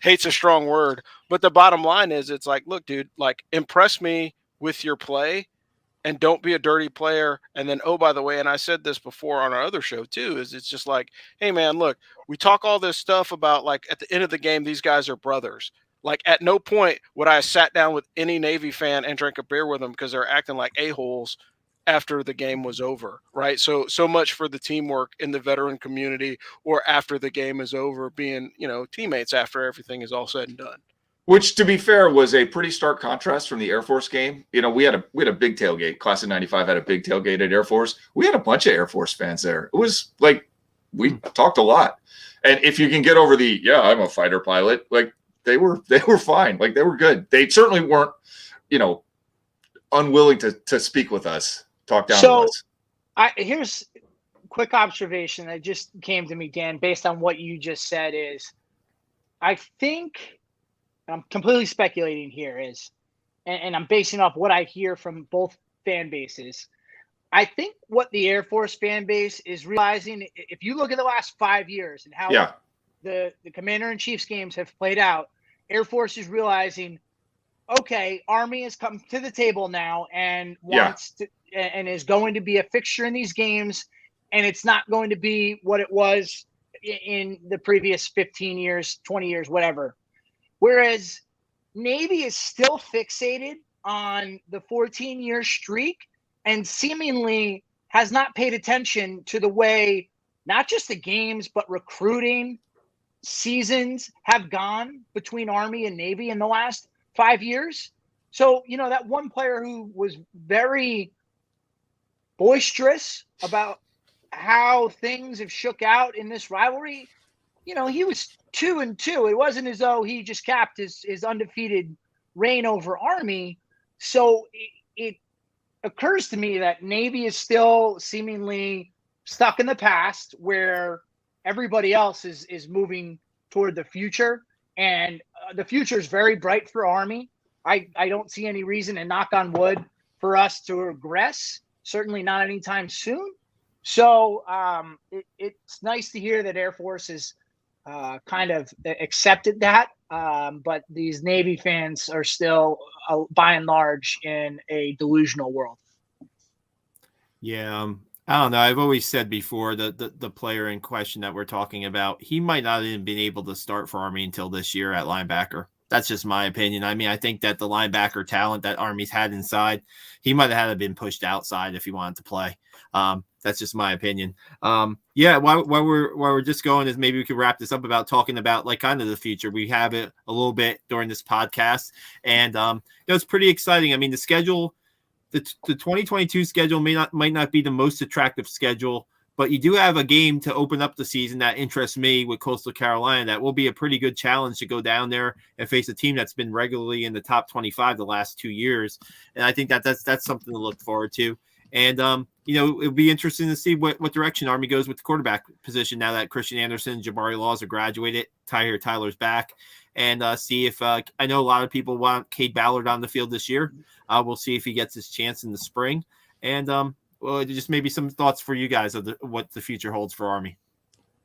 hate's a strong word. But the bottom line is, it's like, look, dude, like, impress me with your play, and don't be a dirty player. And then, oh, by the way, and I said this before on our other show too, is it's just like, hey man, look, we talk all this stuff about, like, at the end of the game, these guys are brothers. Like, at no point would I have sat down with any Navy fan and drank a beer with them because they're acting like a-holes after the game was over, right? So much for the teamwork in the veteran community, or after the game is over, being, teammates after everything is all said and done. Which, to be fair, was a pretty stark contrast from the Air Force game. We had a big tailgate. Class of 95 had a big tailgate at Air Force. We had a bunch of Air Force fans there. It was like, we talked a lot. And if you can get over I'm a fighter pilot, like, they were fine. Like, they were good. They certainly weren't, unwilling to speak with us. Talk down to us. Here's a quick observation that just came to me, Dan, based on what you just said, is I think, and I'm completely speculating here, and I'm basing off what I hear from both fan bases. I think what the Air Force fan base is realizing, if you look at the last 5 years and how the Commander-in-Chief's games have played out, Air Force is realizing, okay, Army has come to the table now and wants to, and is going to be a fixture in these games, and it's not going to be what it was in the previous 15 years, 20 years, whatever. Whereas Navy is still fixated on the 14-year streak and seemingly has not paid attention to the way not just the games, but recruiting seasons have gone between Army and Navy in the last 5 years. So, that one player who was very boisterous about how things have shook out in this rivalry, he was 2-2. It wasn't as though he just capped his undefeated reign over Army. So it occurs to me that Navy is still seemingly stuck in the past, where everybody else is moving toward the future, and the future is very bright for Army. I don't see any reason, and knock on wood, for us to regress. Certainly not anytime soon. So it's nice to hear that Air Force has kind of accepted that. But these Navy fans are still, by and large, in a delusional world. Yeah. I don't know. I've always said before that the player in question that we're talking about, he might not have been able to start for Army until this year at linebacker. That's just my opinion. I mean, I think that the linebacker talent that Army's had inside, he might have had to been pushed outside if he wanted to play. That's just my opinion. While we're just going, is maybe we could wrap this up about talking about, like, kind of the future. We have it a little bit during this podcast, and it's pretty exciting. I mean, the schedule, the 2022 schedule might not be the most attractive schedule, but you do have a game to open up the season that interests me with Coastal Carolina. That will be a pretty good challenge to go down there and face a team that's been regularly in the top 25 the last 2 years. And I think that's something to look forward to. And, it'll be interesting to see what direction Army goes with the quarterback position now that Christian Anderson, Jabari Laws are graduated, Tyler's back, and see if I know a lot of people want Cade Ballard on the field this year. We'll see if he gets his chance in the spring. And, just maybe some thoughts for you guys of what the future holds for Army.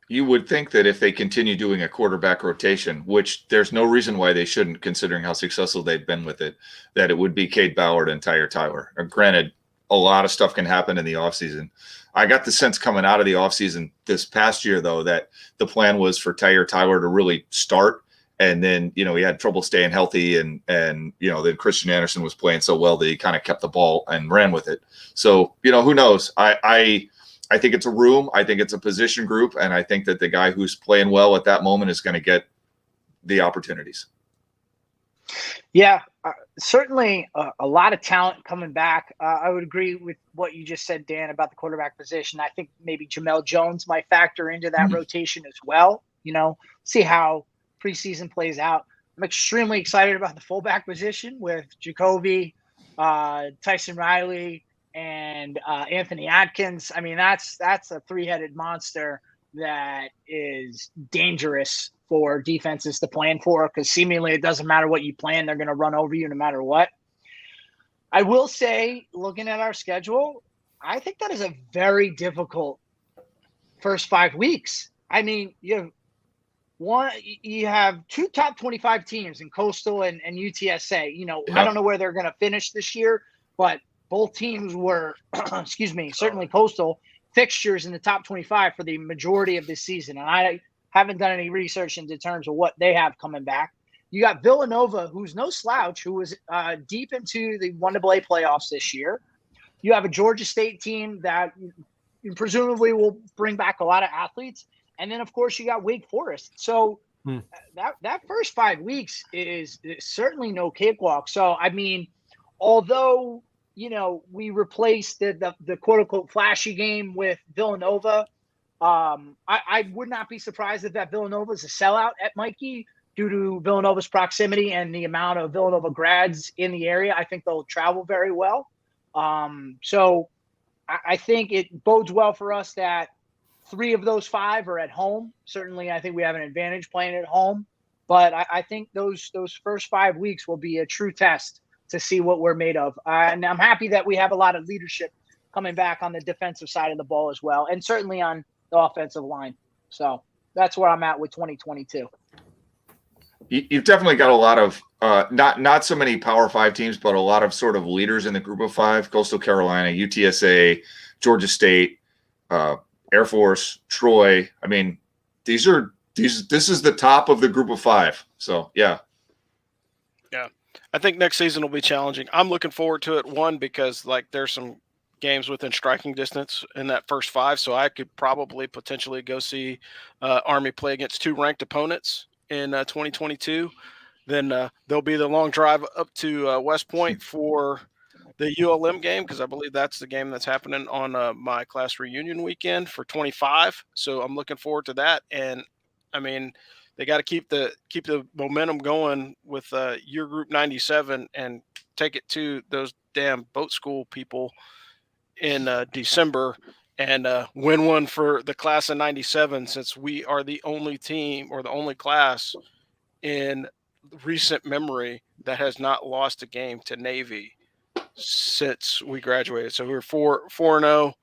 You would think that if they continue doing a quarterback rotation, which there's no reason why they shouldn't, considering how successful they've been with it, that it would be Cade Ballard and Tyler. Granted, a lot of stuff can happen in the offseason. I got the sense coming out of the offseason this past year, though, that the plan was for Tyler to really start. And then, he had trouble staying healthy. And then Christian Anderson was playing so well that he kind of kept the ball and ran with it. So, who knows? I think it's a room. I think it's a position group. And I think that the guy who's playing well at that moment is going to get the opportunities. Yeah, certainly a lot of talent coming back. I would agree with what you just said, Dan, about the quarterback position. I think maybe Jamel Jones might factor into that rotation as well. See how preseason plays out. I'm extremely excited about the fullback position with Jacoby, Tyson Riley, and Anthony Atkins. I mean, that's a three-headed monster that is dangerous for defenses to plan for, because seemingly it doesn't matter what you plan, they're going to run over you no matter what. I will say, looking at our schedule, I think that is a very difficult first 5 weeks. I mean, you have two top 25 teams in Coastal and UTSA. I don't know where they're going to finish this year, but both teams were, certainly Coastal, fixtures in the top 25 for the majority of this season. And I haven't done any research into terms of what they have coming back. You got Villanova, who's no slouch, who was deep into the 1AA playoffs this year. You have a Georgia State team that presumably will bring back a lot of athletes. And then, of course, you got Wake Forest. So that first 5 weeks is certainly no cakewalk. So, I mean, although, we replaced the quote-unquote flashy game with Villanova, I would not be surprised if that Villanova is a sellout at Mikey due to Villanova's proximity and the amount of Villanova grads in the area. I think they'll travel very well. So I think it bodes well for us that 3 of those 5 are at home. Certainly, I think we have an advantage playing at home. But I think those first 5 weeks will be a true test to see what we're made of. And I'm happy that we have a lot of leadership coming back on the defensive side of the ball as well, and certainly on the offensive line. So that's where I'm at with 2022. You've definitely got a lot of not so many Power 5 teams, but a lot of sort of leaders in the group of 5: Coastal Carolina, UTSA, Georgia State, Air Force, Troy. I mean, this is the top of the group of 5. So yeah. I think next season will be challenging. I'm looking forward to it, one, because there's some games within striking distance in that first 5, so I could probably potentially go see Army play against 2 ranked opponents in 2022. Then there'll be the long drive up to West Point for the ULM game, because I believe that's the game that's happening on my class reunion weekend for 25. So I'm looking forward to that. And I mean, they got to keep the momentum going with your group 97 and take it to those damn boat school people in December and win one for the class of 97, since we are the only team or the only class in recent memory that has not lost a game to Navy since we graduated. So we're 4-0,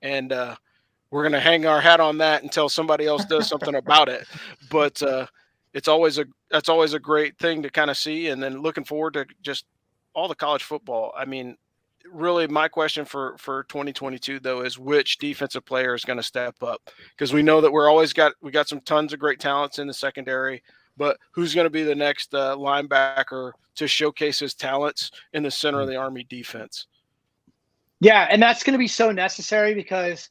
and we're going to hang our hat on that until somebody else does something about it. But that's always a great thing to kind of see. And then looking forward to just all the college football. I mean, really my question for 2022 though is which defensive player is going to step up, because we know that we got some tons of great talents in the secondary, but who's going to be the next linebacker to showcase his talents in the center of the Army defense? Yeah, and that's going to be so necessary because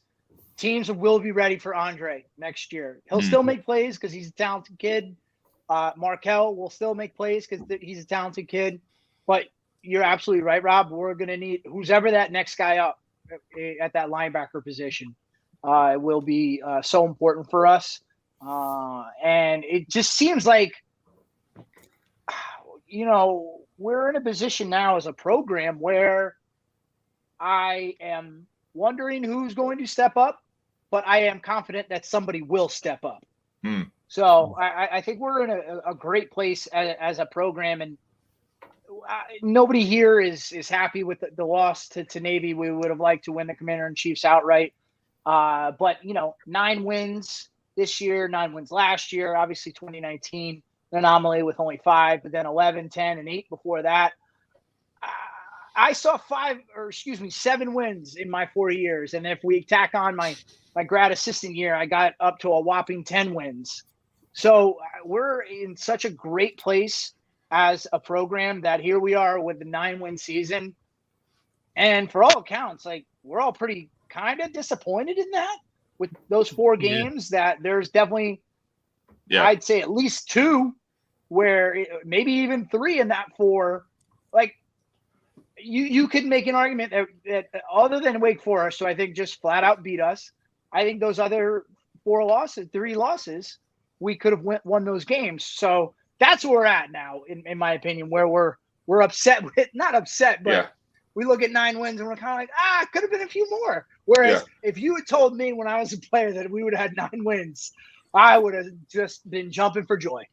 teams will be ready for Andre next year. He'll still make plays because he's a talented kid. Markel will still make plays because he's a talented kid. But you're absolutely right, Rob. We're going to need who's ever that next guy up at that linebacker position. It will be so important for us. And it just seems like, we're in a position now as a program where I am wondering who's going to step up, but I am confident that somebody will step up. So I think we're in a great place as a program, and nobody here is happy with the loss to Navy. We would have liked to win the Commander-in-Chiefs outright. But, 9 wins this year, 9 wins last year, obviously 2019, an anomaly with only 5, but then 11, 10, and 8 before that. I saw 7 wins in my 4 years. And if we tack on my grad assistant year, I got up to a whopping 10 wins. So we're in such a great place as a program that here we are with the 9-win season. And for all accounts, like, we're all pretty kind of disappointed in that with those 4 games, that there's definitely, I'd say at least 2 where maybe even 3 in that 4, like, you could make an argument that other than Wake Forest, so I think just flat out beat us, I think those other 3 losses, we could have won those games. So that's where we're at now, in my opinion, where we're upset with, not upset, but we look at 9 wins and we're kind of like, it could have been a few more. Whereas if you had told me when I was a player that we would have had 9 wins, I would have just been jumping for joy.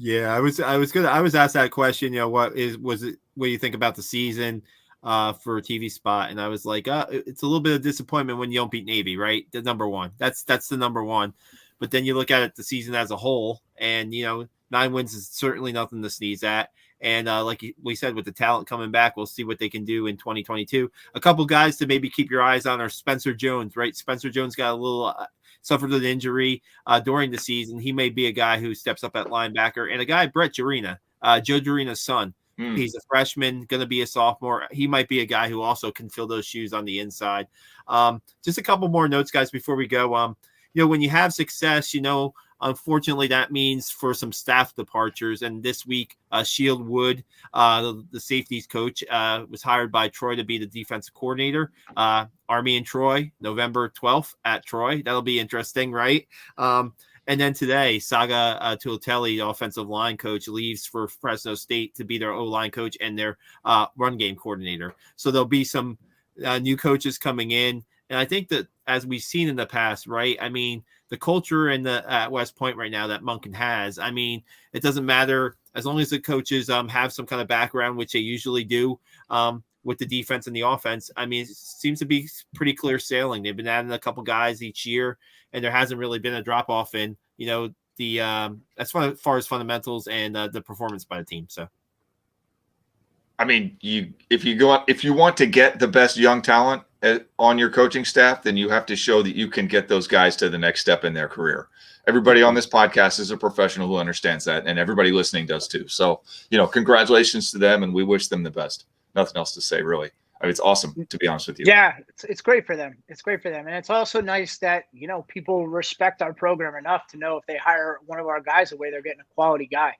Yeah, I was asked that question, what do you think about the season for a TV spot? And I was like, it's a little bit of disappointment when you don't beat Navy, right? The number one. That's the number one. But then you look at it, the season as a whole, and 9 wins is certainly nothing to sneeze at. And like we said, with the talent coming back, we'll see what they can do in 2022. A couple guys to maybe keep your eyes on are Spencer Jones, right? Spencer Jones got a little suffered an injury during the season. He may be a guy who steps up at linebacker. And a guy, Brett Jarena, Joe Jarena's son. He's a freshman, going to be a sophomore. He might be a guy who also can fill those shoes on the inside. Just a couple more notes, guys, before we go. When you have success, unfortunately, that means for some staff departures. And this week, Shield Wood, the safeties coach, was hired by Troy to be the defensive coordinator. Army and Troy, November 12th at Troy. That'll be interesting, right? And then today, Saga Tuatelli, the offensive line coach, leaves for Fresno State to be their O-line coach and their run game coordinator. So there'll be some new coaches coming in. And I think that, as we've seen in the past, right? I mean, the culture at West Point right now that Monken has, I mean, it doesn't matter as long as the coaches have some kind of background, which they usually do with the defense and the offense. I mean, it seems to be pretty clear sailing. They've been adding a couple guys each year, and there hasn't really been a drop off in, the as far as fundamentals and the performance by the team. So, I mean, if you want to get the best young talent on your coaching staff, then you have to show that you can get those guys to the next step in their career. Everybody on this podcast is a professional who understands that, and everybody listening does too. So, congratulations to them, and we wish them the best. Nothing else to say, really. I mean, it's awesome, to be honest with you. Yeah, it's great for them. It's great for them. And it's also nice that, people respect our program enough to know if they hire one of our guys away, they're getting a quality guy.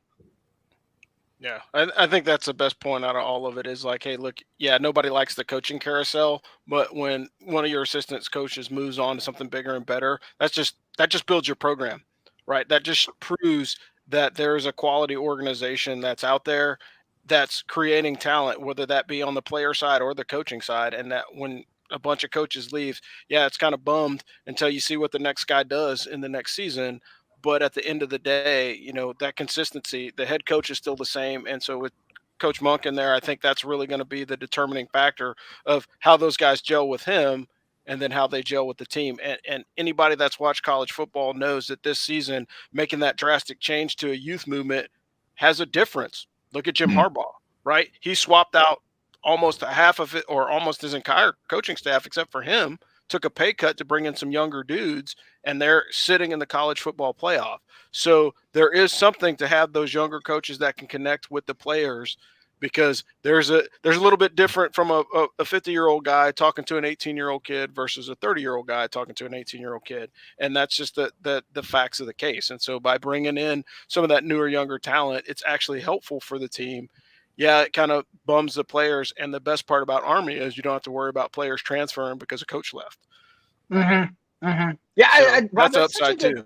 Yeah, I think that's the best point out of all of it is like, hey, look, nobody likes the coaching carousel, but when one of your assistant coaches moves on to something bigger and better, that just builds your program, right? That just proves that there is a quality organization that's out there that's creating talent, whether that be on the player side or the coaching side. And that when a bunch of coaches leave, it's kind of bummed until you see what the next guy does in the next season. But at the end of the day, that consistency, the head coach is still the same. And so with Coach Monk in there, I think that's really going to be the determining factor of how those guys gel with him and then how they gel with the team. And anybody that's watched college football knows that this season, making that drastic change to a youth movement has a difference. Look at Jim Harbaugh, right? He swapped out almost a half of it, or almost his entire coaching staff, except for him, took a pay cut to bring in some younger dudes, and they're sitting in the college football playoff. So there is something to have those younger coaches that can connect with the players, because there's a little bit different from a 50-year-old guy talking to an 18-year-old kid versus a 30-year-old guy talking to an 18-year-old kid. And that's just the facts of the case. And so by bringing in some of that newer, younger talent, it's actually helpful for the team. Yeah, it kind of bums the players. And the best part about Army is you don't have to worry about players transferring because a coach left. Mm-hmm. Mm-hmm. Yeah, so Rob, that's upside too.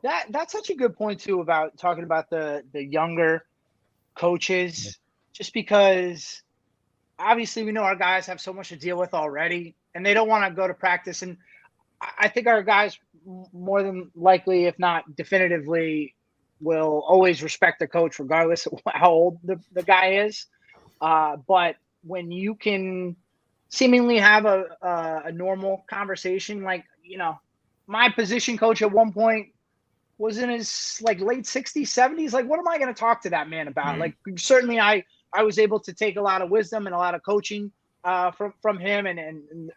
That's such a good point too about talking about the younger coaches. Yeah. Just because obviously we know our guys have so much to deal with already, and they don't want to go to practice. And I think our guys more than likely, if not definitively, will always respect the coach regardless of how old the guy is. But when you can seemingly have a normal conversation, like, my position coach at one point was in his late 60s, 70s. Like, what am I going to talk to that man about? Like, certainly I I was able to take a lot of wisdom and a lot of coaching from him, and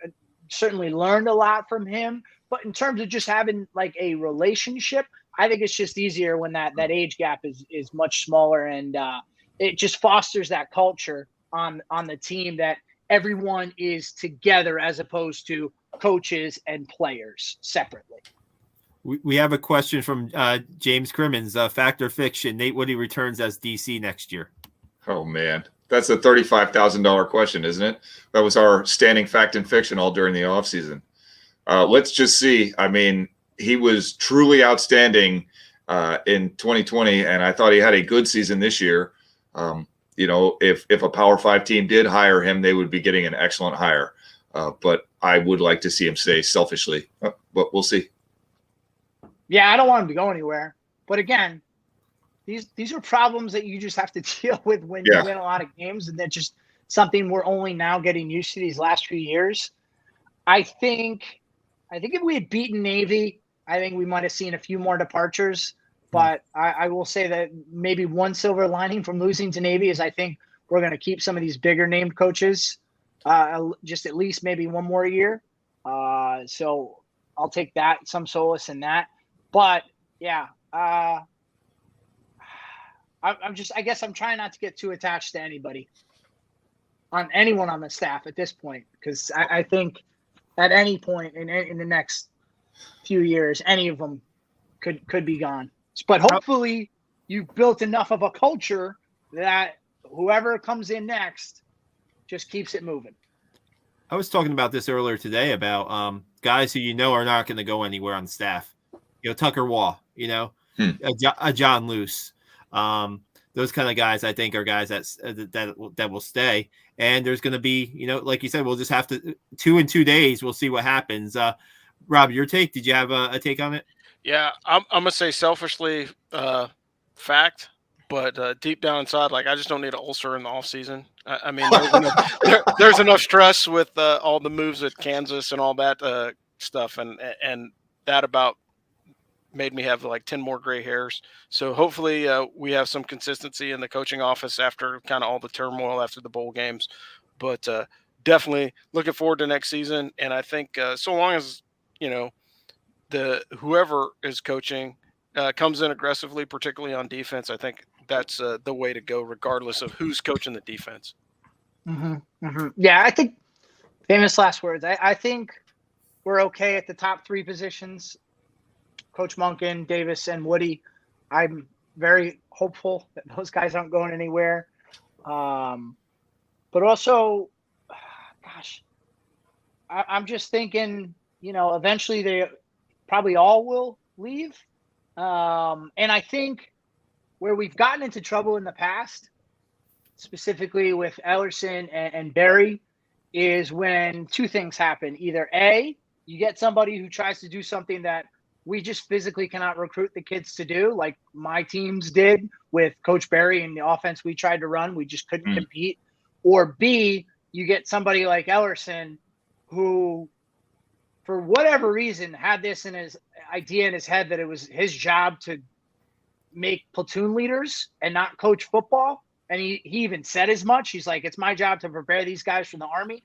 certainly learned a lot from him. But in terms of just having like a relationship, I think it's just easier when that age gap is much smaller, and it just fosters that culture on the team that everyone is together as opposed to coaches and players separately. We have a question from James Crimmins. Fact or fiction? Nate Woody returns as DC next year. Oh man, that's a $35,000 question, isn't it? That was our standing fact and fiction all during the offseason. Let's just see. I mean, he was truly outstanding in 2020, and I thought he had a good season this year. If a Power 5 team did hire him, they would be getting an excellent hire. But I would like to see him stay selfishly. But we'll see. Yeah, I don't want him to go anywhere. But again, these are problems that you just have to deal with when you win a lot of games, and that's just something we're only now getting used to these last few years. I think if we had beaten Navy, I think we might have seen a few more departures. But I will say that maybe one silver lining from losing to Navy is I think we're going to keep some of these bigger named coaches just at least maybe one more year. So I'll take that, some solace in that. But yeah, I guess I'm trying not to get too attached to anyone on the staff at this point, because I think at any point in the next few years, any of them could be gone. But hopefully you've built enough of a culture that whoever comes in next just keeps it moving. I was talking about this earlier today about guys who are not going to go anywhere on staff. Tucker Waugh, a John Luce. Those kind of guys, I think, are guys that will stay. And there's going to be, like you said, we'll just have to 2 in 2 days. We'll see what happens. Rob, your take? Did you have a take on it? Yeah, I'm gonna say selfishly, fact, but deep down inside, like I just don't need an ulcer in the off season. I mean, there's enough stress with all the moves at Kansas and all that stuff, and that about made me have like 10 more gray hairs. So hopefully we have some consistency in the coaching office after kind of all the turmoil after the bowl games. But definitely looking forward to next season. And I think so long as, whoever is coaching comes in aggressively, particularly on defense, I think that's the way to go, regardless of who's coaching the defense. Mm-hmm, mm-hmm. Yeah, I think famous last words. I think we're okay at the top 3 positions. Coach Monken, Davis, and Woody. I'm very hopeful that those guys aren't going anywhere. But also, I'm just thinking, eventually they probably all will leave. And I think where we've gotten into trouble in the past, specifically with Ellerson and Barry, is when 2 things happen. Either A, you get somebody who tries to do something that we just physically cannot recruit the kids to do, like my teams did with Coach Barry and the offense we tried to run. We just couldn't compete. Or B, you get somebody like Ellerson who, for whatever reason, had this in his idea in his head that it was his job to make platoon leaders and not coach football. And he even said as much. He's like, it's my job to prepare these guys for the Army.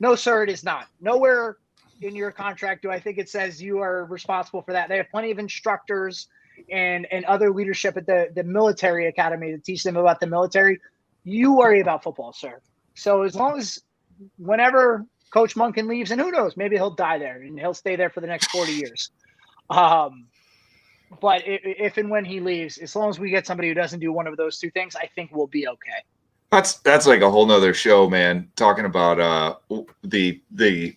No, sir, it is not. Nowhere in your contract do I think it says you are responsible for that. They have plenty of instructors and other leadership at the military academy to teach them about the military. You worry about football, sir. So as long as whenever Coach Monken leaves, and who knows, maybe he'll die there and he'll stay there for the next 40 years. But if and when he leaves, as long as we get somebody who doesn't do one of those 2 things, I think we'll be okay. That's like a whole nother show, man. Talking about the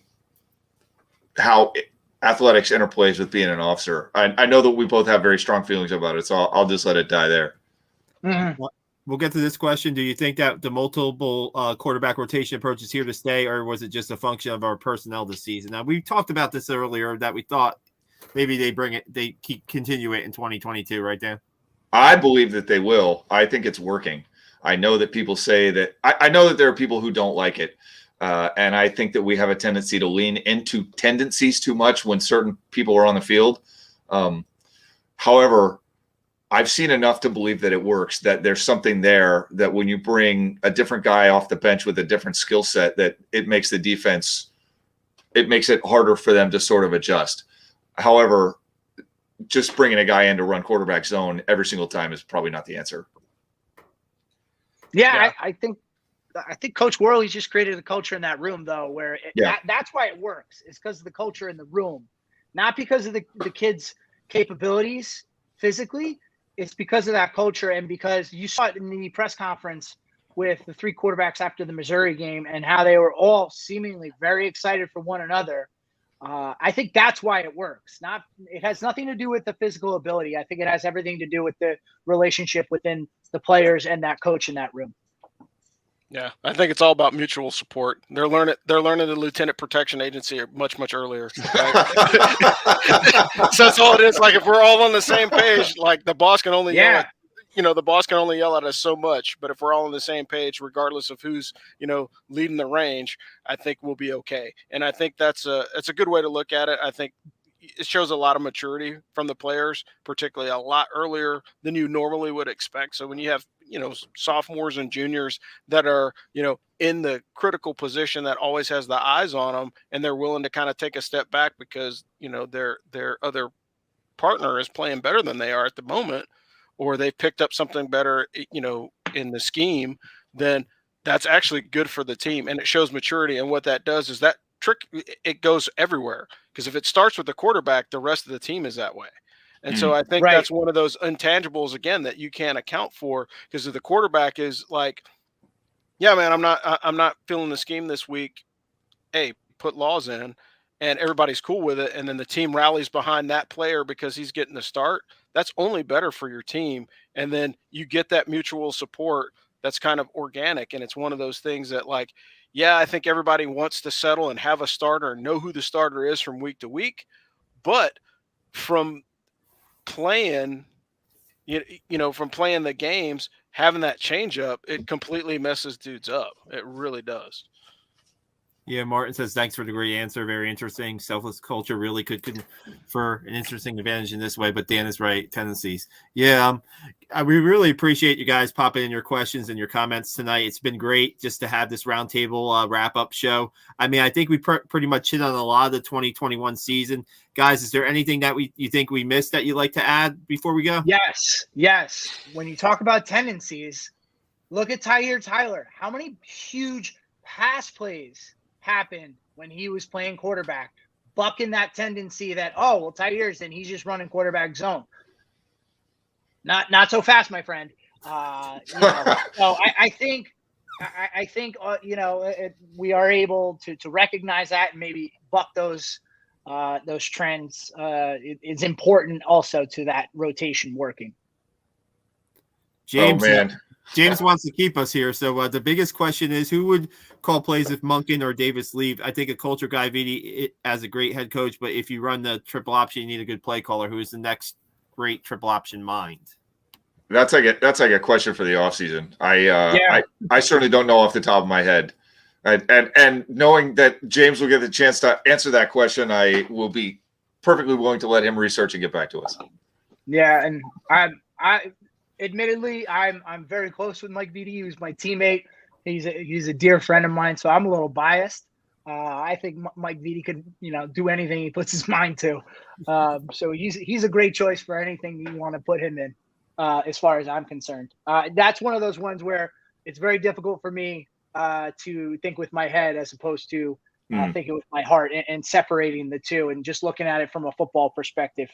how athletics interplays with being an officer. I know that we both have very strong feelings about it, so I'll just let it die there. Mm-hmm. We'll get to this question. Do you think that the multiple quarterback rotation approach is here to stay, or was it just a function of our personnel this season? Now, we talked about this earlier, that we thought maybe they continue it in 2022, right, Dan? I believe that they will. I think it's working. I know that people say that. I know that there are people who don't like it. And I think that we have a tendency to lean into tendencies too much when certain people are on the field. However, I've seen enough to believe that it works, that there's something there, that when you bring a different guy off the bench with a different skill set, that it makes the defense, it makes it harder for them to sort of adjust. However, just bringing a guy in to run quarterback zone every single time is probably not the answer. Yeah. I think Coach Worley's just created a culture in that room, though, where that's why it works. It's because of the culture in the room, not because of the kids' capabilities physically. It's because of that culture, and because you saw it in the press conference with the 3 quarterbacks after the Missouri game and how they were all seemingly very excited for one another. I think that's why it works. It has nothing to do with the physical ability. I think it has everything to do with the relationship within the players and that coach in that room. Yeah, I think it's all about mutual support. They're learning the Lieutenant Protection Agency much, much earlier. Right? So that's all it is. Like, if we're all on the same page, like, the boss can only yell at us so much. But if we're all on the same page, regardless of who's, leading the range, I think we'll be okay. And I think it's a good way to look at it. I think it shows a lot of maturity from the players, particularly a lot earlier than you normally would expect. So when you have, sophomores and juniors that are, in the critical position that always has the eyes on them, and they're willing to kind of take a step back because, their other partner is playing better than they are at the moment, or they've picked up something better, in the scheme, then that's actually good for the team. And it shows maturity. And what that does is that it goes everywhere, because if it starts with the quarterback, the rest of the team is that way. And so I think that's one of those intangibles, again, that you can't account for, because if the quarterback is like, yeah, man, I'm not feeling the scheme this week. Hey, put Laws in, and everybody's cool with it. And then the team rallies behind that player because he's getting the start. That's only better for your team. And then you get that mutual support that's kind of organic. And it's one of those things that, like, yeah, I think everybody wants to settle and have a starter and know who the starter is from week to week. But from playing, from playing the games, having that change up, it completely messes dudes up. It really does. Yeah, Martin says, thanks for the great answer. Very interesting. Selfless culture really could confer an interesting advantage in this way, but Dan is right. Tendencies. Yeah, we really appreciate you guys popping in your questions and your comments tonight. It's been great just to have this roundtable wrap-up show. I mean, I think we pretty much hit on a lot of the 2021 season. Guys, is there anything that you think we missed that you'd like to add before we go? Yes. When you talk about tendencies, look at Tyler. How many huge pass plays happened when he was playing quarterback, bucking that tendency that, Tyre's and he's just running quarterback zone. Not so fast, my friend. So I think we are able to recognize that and maybe buck those trends. It's important also to that rotation working. James, oh, man. James wants to keep us here. So the biggest question is, who would call plays if Monken or Davis leave? I think a culture guy, Vidi, as a great head coach, but if you run the triple option, you need a good play caller. Who is the next great triple option mind? That's like a question for the offseason. I certainly don't know off the top of my head. And knowing that James will get the chance to answer that question, I will be perfectly willing to let him research and get back to us. Yeah, and admittedly, I'm very close with Mike Vidi. He was my teammate. He's a dear friend of mine, so I'm a little biased. I think Mike Vidi could, do anything he puts his mind to. So he's a great choice for anything you want to put him in, as far as I'm concerned. That's one of those ones where it's very difficult for me to think with my head as opposed to thinking with my heart and separating the two and just looking at it from a football perspective.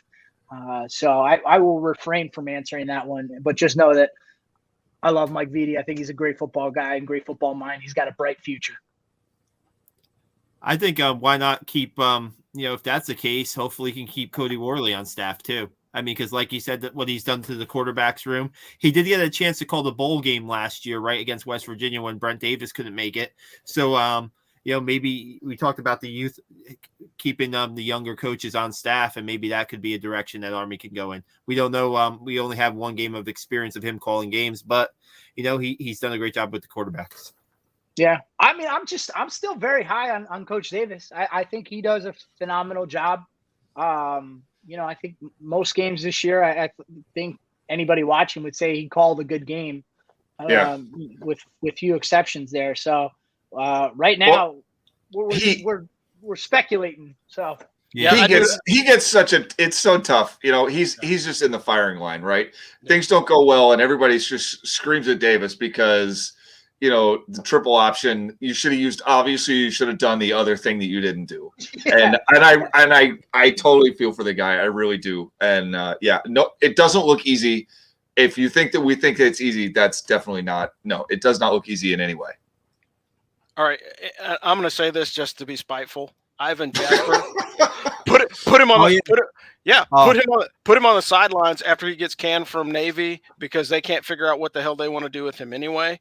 So I will refrain from answering that one, but just know that I love Mike Vidi. I think he's a great football guy and great football mind. He's got a bright future. I think why not keep, if that's the case, hopefully he can keep Cody Worley on staff too. I mean, because like you said, that what he's done to the quarterbacks room, he did get a chance to call the bowl game last year, right, against West Virginia when Brent Davis couldn't make it. So, maybe we talked about the youth, keeping the younger coaches on staff, and maybe that could be a direction that Army can go in. We don't know. We only have one game of experience of him calling games, but he's done a great job with the quarterbacks. Yeah, I mean, I'm still very high on Coach Davis. I think he does a phenomenal job. I think most games this year, I think anybody watching would say he called a good game, with few exceptions there. So right now we're speculating. So yeah, he gets such a. It's so tough, He's just in the firing line, right? Yeah. Things don't go well, and everybody just screams at Davis because the triple option. You should have used. Obviously, you should have done the other thing that you didn't do. Yeah. And I totally feel for the guy. I really do. And no, it doesn't look easy. If you think that we think it's easy, that's definitely not. No, it does not look easy in any way. All right, I'm going to say this just to be spiteful. Ivan Jasper, put him on put him on the sidelines after he gets canned from Navy because they can't figure out what the hell they want to do with him anyway.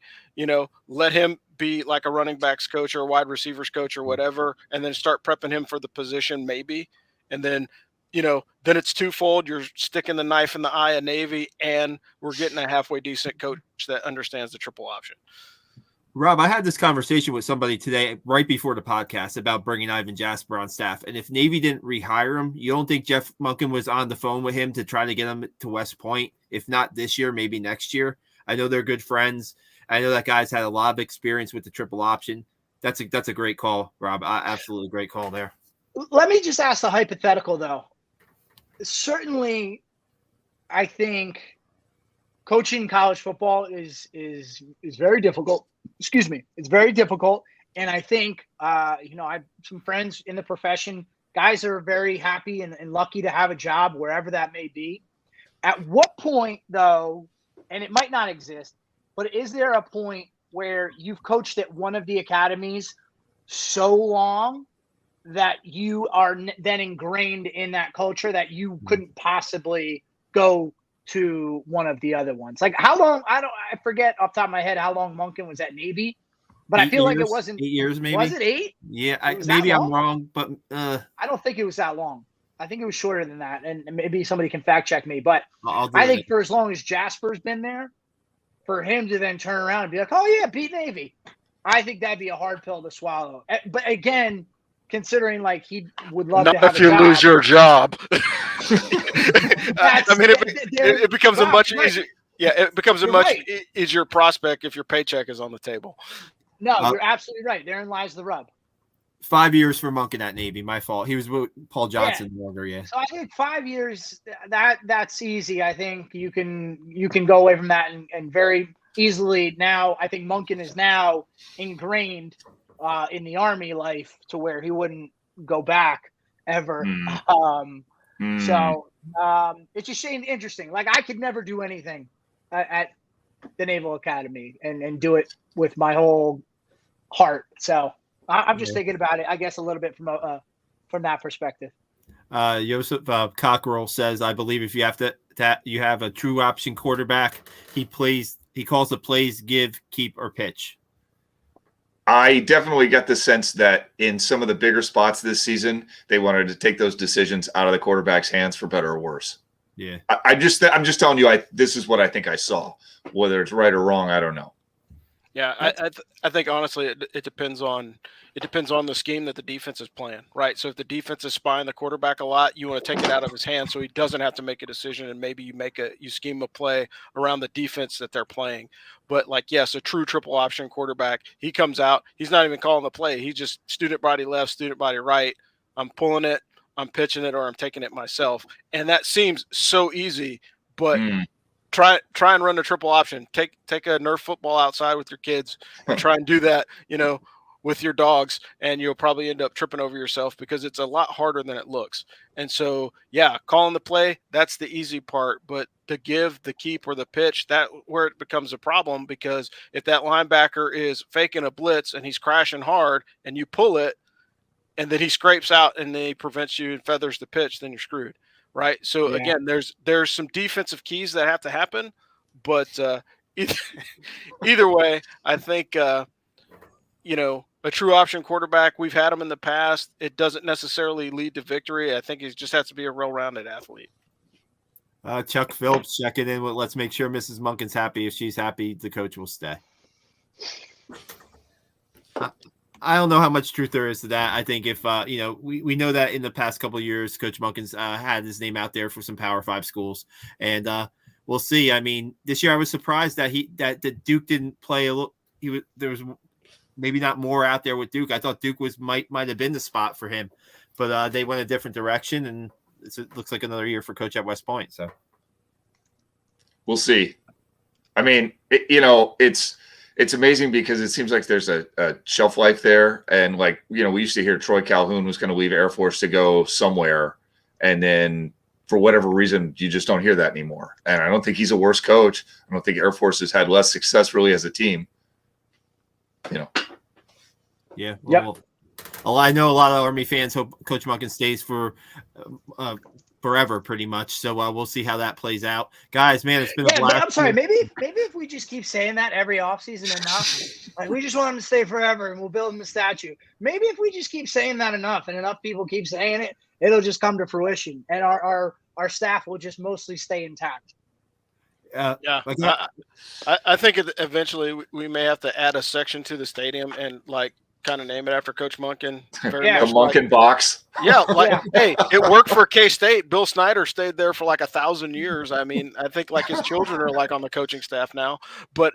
Let him be like a running backs coach or a wide receivers coach or whatever, and then start prepping him for the position maybe, and then then it's twofold. You're sticking the knife in the eye of Navy, and we're getting a halfway decent coach that understands the triple option. Rob, I had this conversation with somebody today right before the podcast about bringing Ivan Jasper on staff. And if Navy didn't rehire him, you don't think Jeff Monken was on the phone with him to try to get him to West Point? If not this year, maybe next year. I know they're good friends. I know that guy's had a lot of experience with the triple option. That's a great call, Rob. Absolutely great call there. Let me just ask the hypothetical, though. Certainly, I think coaching college football is very difficult. Excuse me. It's very difficult. And I think, I have some friends in the profession, guys are very happy and lucky to have a job wherever that may be. At what point, though, and it might not exist, but is there a point where you've coached at one of the academies so long that you are then ingrained in that culture that you couldn't possibly go to one of the other ones? Like how long? I forget off the top of my head how long Monken was at Navy, but I feel like it wasn't 8 years. Maybe was it 8? Yeah, maybe I'm wrong, but I don't think it was that long. I think it was shorter than that, and maybe somebody can fact check me. But I think for as long as Jasper's been there, for him to then turn around and be like, "Oh yeah, beat Navy," I think that'd be a hard pill to swallow. But again, considering like he would love to have if you lose your job. It becomes a much easier. Yeah, it becomes a much easier prospect if your paycheck is on the table. No, you're absolutely right. Therein lies the rub. 5 years for Monken at Navy. My fault. He was with Paul Johnson longer. Yeah. So I think 5 years. That's easy. I think you can go away from that and very easily. Now I think Monken is now ingrained in the Army life to where he wouldn't go back ever. So it's just interesting. Like I could never do anything at the Naval Academy and do it with my whole heart. So I'm just thinking about it, I guess, a little bit from that perspective. Joseph Cockrell says, I believe if you have you have a true option quarterback, he calls the plays give, keep, or pitch. I definitely get the sense that in some of the bigger spots this season, they wanted to take those decisions out of the quarterback's hands for better or worse. Yeah, I'm just telling you, this is what I think I saw. Whether it's right or wrong, I don't know. Yeah, I think honestly, it depends on the scheme that the defense is playing, right? So if the defense is spying the quarterback a lot, you want to take it out of his hands so he doesn't have to make a decision, and maybe you scheme a play around the defense that they're playing. But like, yes, a true triple option quarterback, he comes out, he's not even calling the play. He's just student body left, student body right. I'm pulling it, I'm pitching it, or I'm taking it myself. And that seems so easy, but try and run a triple option. Take a Nerf football outside with your kids and try and do that, with your dogs, and you'll probably end up tripping over yourself because it's a lot harder than it looks. And so, yeah, calling the play, that's the easy part, but the give, the keep, or the pitch, that where it becomes a problem, because if that linebacker is faking a blitz and he's crashing hard and you pull it and then he scrapes out and then he prevents you and feathers the pitch, then you're screwed. Right. So again, there's some defensive keys that have to happen, but either way, I think, a true option quarterback, we've had him in the past. It doesn't necessarily lead to victory. I think he just has to be a well-rounded athlete. Chuck Phillips checking in with, let's make sure Mrs. Monken's happy. If she's happy, the coach will stay. I don't know how much truth there is to that. I think if, we know that in the past couple of years, Coach Monken's had his name out there for some Power 5 schools. And we'll see. I mean, this year I was surprised that the Duke didn't play a little. There was maybe not more out there with Duke. I thought Duke might have been the spot for him, but they went a different direction, and it looks like another year for coach at West Point. So we'll see. I mean, it's amazing because it seems like there's a shelf life there, and like we used to hear Troy Calhoun was going to leave Air Force to go somewhere, and then for whatever reason you just don't hear that anymore. And I don't think he's a worse coach. I don't think Air Force has had less success really as a team. Yeah. Well, I know a lot of Army fans hope Coach Monken stays for forever, pretty much. So we'll see how that plays out, guys. Man, it's been a blast. I'm sorry. Maybe if we just keep saying that every offseason enough, like we just want him to stay forever, and we'll build him a statue. Maybe if we just keep saying that enough, and enough people keep saying it, it'll just come to fruition, and our staff will just mostly stay intact. I think eventually we may have to add a section to the stadium and kind of name it after Coach Monken. The Monken box. Yeah, hey, it worked for K-State. Bill Snyder stayed there for 1,000 years. I mean, I think his children are on the coaching staff now. But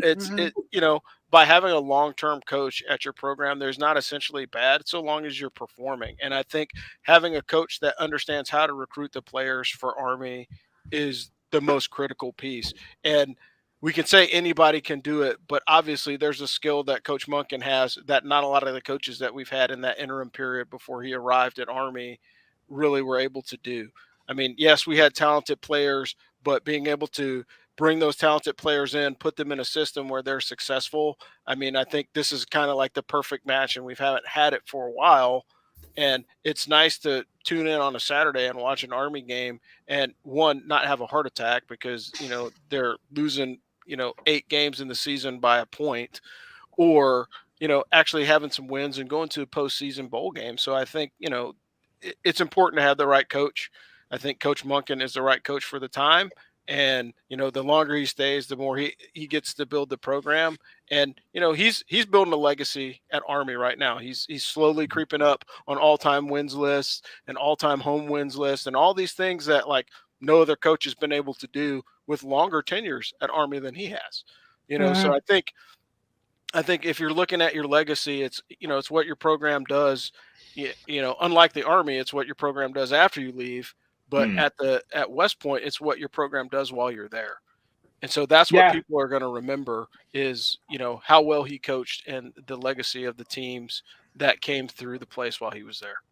by having a long-term coach at your program, there's not essentially bad so long as you're performing. And I think having a coach that understands how to recruit the players for Army is the most critical piece. And we can say anybody can do it, but obviously there's a skill that Coach Monken has that not a lot of the coaches that we've had in that interim period before he arrived at Army really were able to do. I mean, yes, we had talented players, but being able to bring those talented players in, put them in a system where they're successful. I mean, I think this is kind of like the perfect match, and we haven't had it for a while. And it's nice to tune in on a Saturday and watch an Army game and not have a heart attack because, they're losing, 8 games in the season by a point, or, actually having some wins and going to a postseason bowl game. So I think, it's important to have the right coach. I think Coach Monken is the right coach for the time. And, the longer he stays, the more he gets to build the program. And, he's building a legacy at Army right now. He's slowly creeping up on all-time wins lists and all-time home wins lists and all these things that no other coach has been able to do with longer tenures at Army than he has. So I think if you're looking at your legacy, it's what your program does. Unlike the Army, it's what your program does after you leave. But at West Point, it's what your program does while you're there. And so that's what people are going to remember is, how well he coached and the legacy of the teams that came through the place while he was there.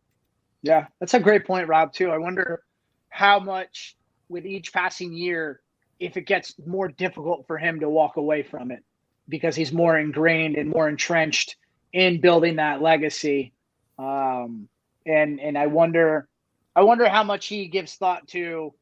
Yeah, that's a great point, Rob, too. I wonder how much with each passing year, if it gets more difficult for him to walk away from it because he's more ingrained and more entrenched in building that legacy. And I wonder how much he gives thought to,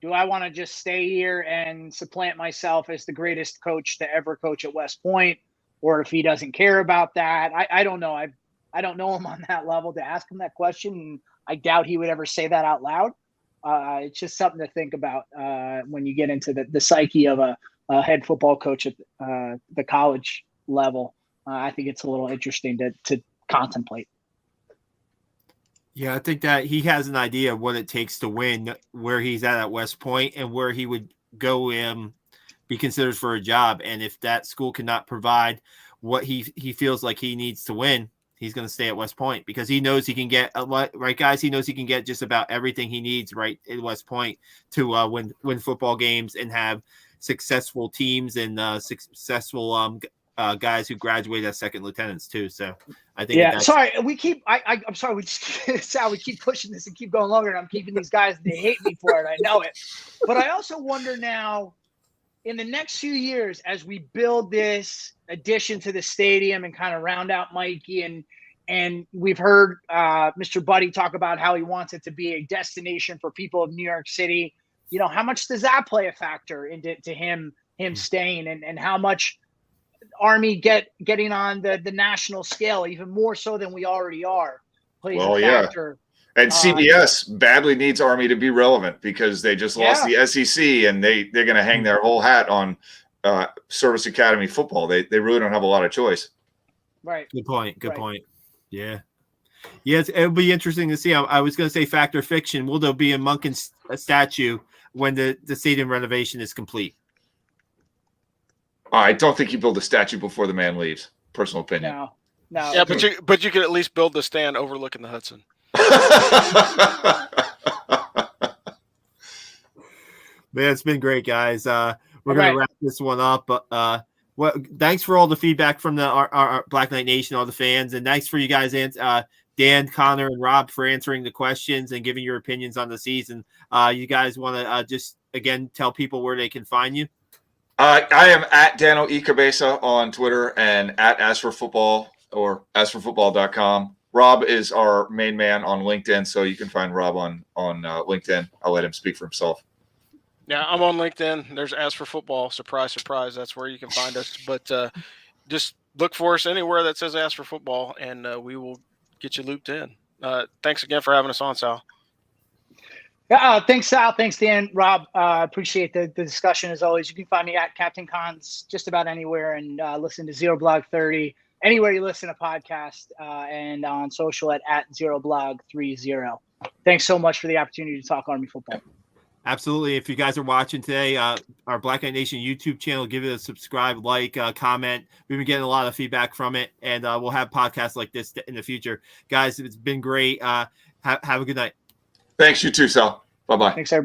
do I want to just stay here and supplant myself as the greatest coach to ever coach at West Point? Or if he doesn't care about that, I don't know. I don't know him on that level to ask him that question. And I doubt he would ever say that out loud. It's just something to think about when you get into the psyche of a head football coach at the college level. I think it's a little interesting to contemplate. Yeah, I think that he has an idea of what it takes to win, where he's at West Point and where he would go be considered for a job. And if that school cannot provide what he feels like he needs to win, he's going to stay at West Point because he knows he can get right, guys. He knows he can get just about everything he needs right at West Point to win football games and have successful teams and successful guys who graduate as second lieutenants too. So I think I'm sorry. We keep Sal, we keep pushing this and keep going longer, and I'm keeping these guys. They hate me for it. I know it, but I also wonder now, in the next few years, as we build this addition to the stadium and kind of round out Mikey, and we've heard Mr. Buddy talk about how he wants it to be a destination for people of New York City. How much does that play a factor into him staying, and how much Army getting on the national scale, even more so than we already are, plays a factor. And CBS badly needs Army to be relevant because they just lost the SEC, and they're going to hang their whole hat on Service Academy football. They really don't have a lot of choice. Right. Good point. Yeah. Yes, it'll be interesting to see. I was going to say fact or fiction. Will there be a Monken statue when the stadium renovation is complete? I don't think you build a statue before the man leaves. Personal opinion. No. Yeah, but you could at least build the stand overlooking the Hudson. Man, it's been great, guys. We're going to wrap this one up. Thanks for all the feedback from our Black Knight Nation, all the fans, and thanks for you guys, Dan, Connor, and Rob, for answering the questions and giving your opinions on the season. You guys want to just again tell people where they can find you? I am at Dano E. Cabeza on Twitter and at AsForFootball or AsForFootball.com. Rob is our main man on LinkedIn, so you can find Rob on LinkedIn. I'll let him speak for himself. Yeah, I'm on LinkedIn. There's As for Football. Surprise, surprise. That's where you can find us. But just look for us anywhere that says As for Football, and we will get you looped in. Thanks again for having us on, Sal. Thanks, Sal. Thanks, Dan. Rob, appreciate the discussion as always. You can find me at Captain Cons just about anywhere, and listen to Zero Blog 30 anywhere you listen to podcasts, and on social at Zero Blog 30. Thanks so much for the opportunity to talk Army football. Absolutely. If you guys are watching today, our Black Knight Nation YouTube channel, give it a subscribe, comment. We've been getting a lot of feedback from it, and we'll have podcasts like this in the future. Guys, it's been great. Have a good night. Thanks, you too, Sal. Bye-bye. Thanks, everybody.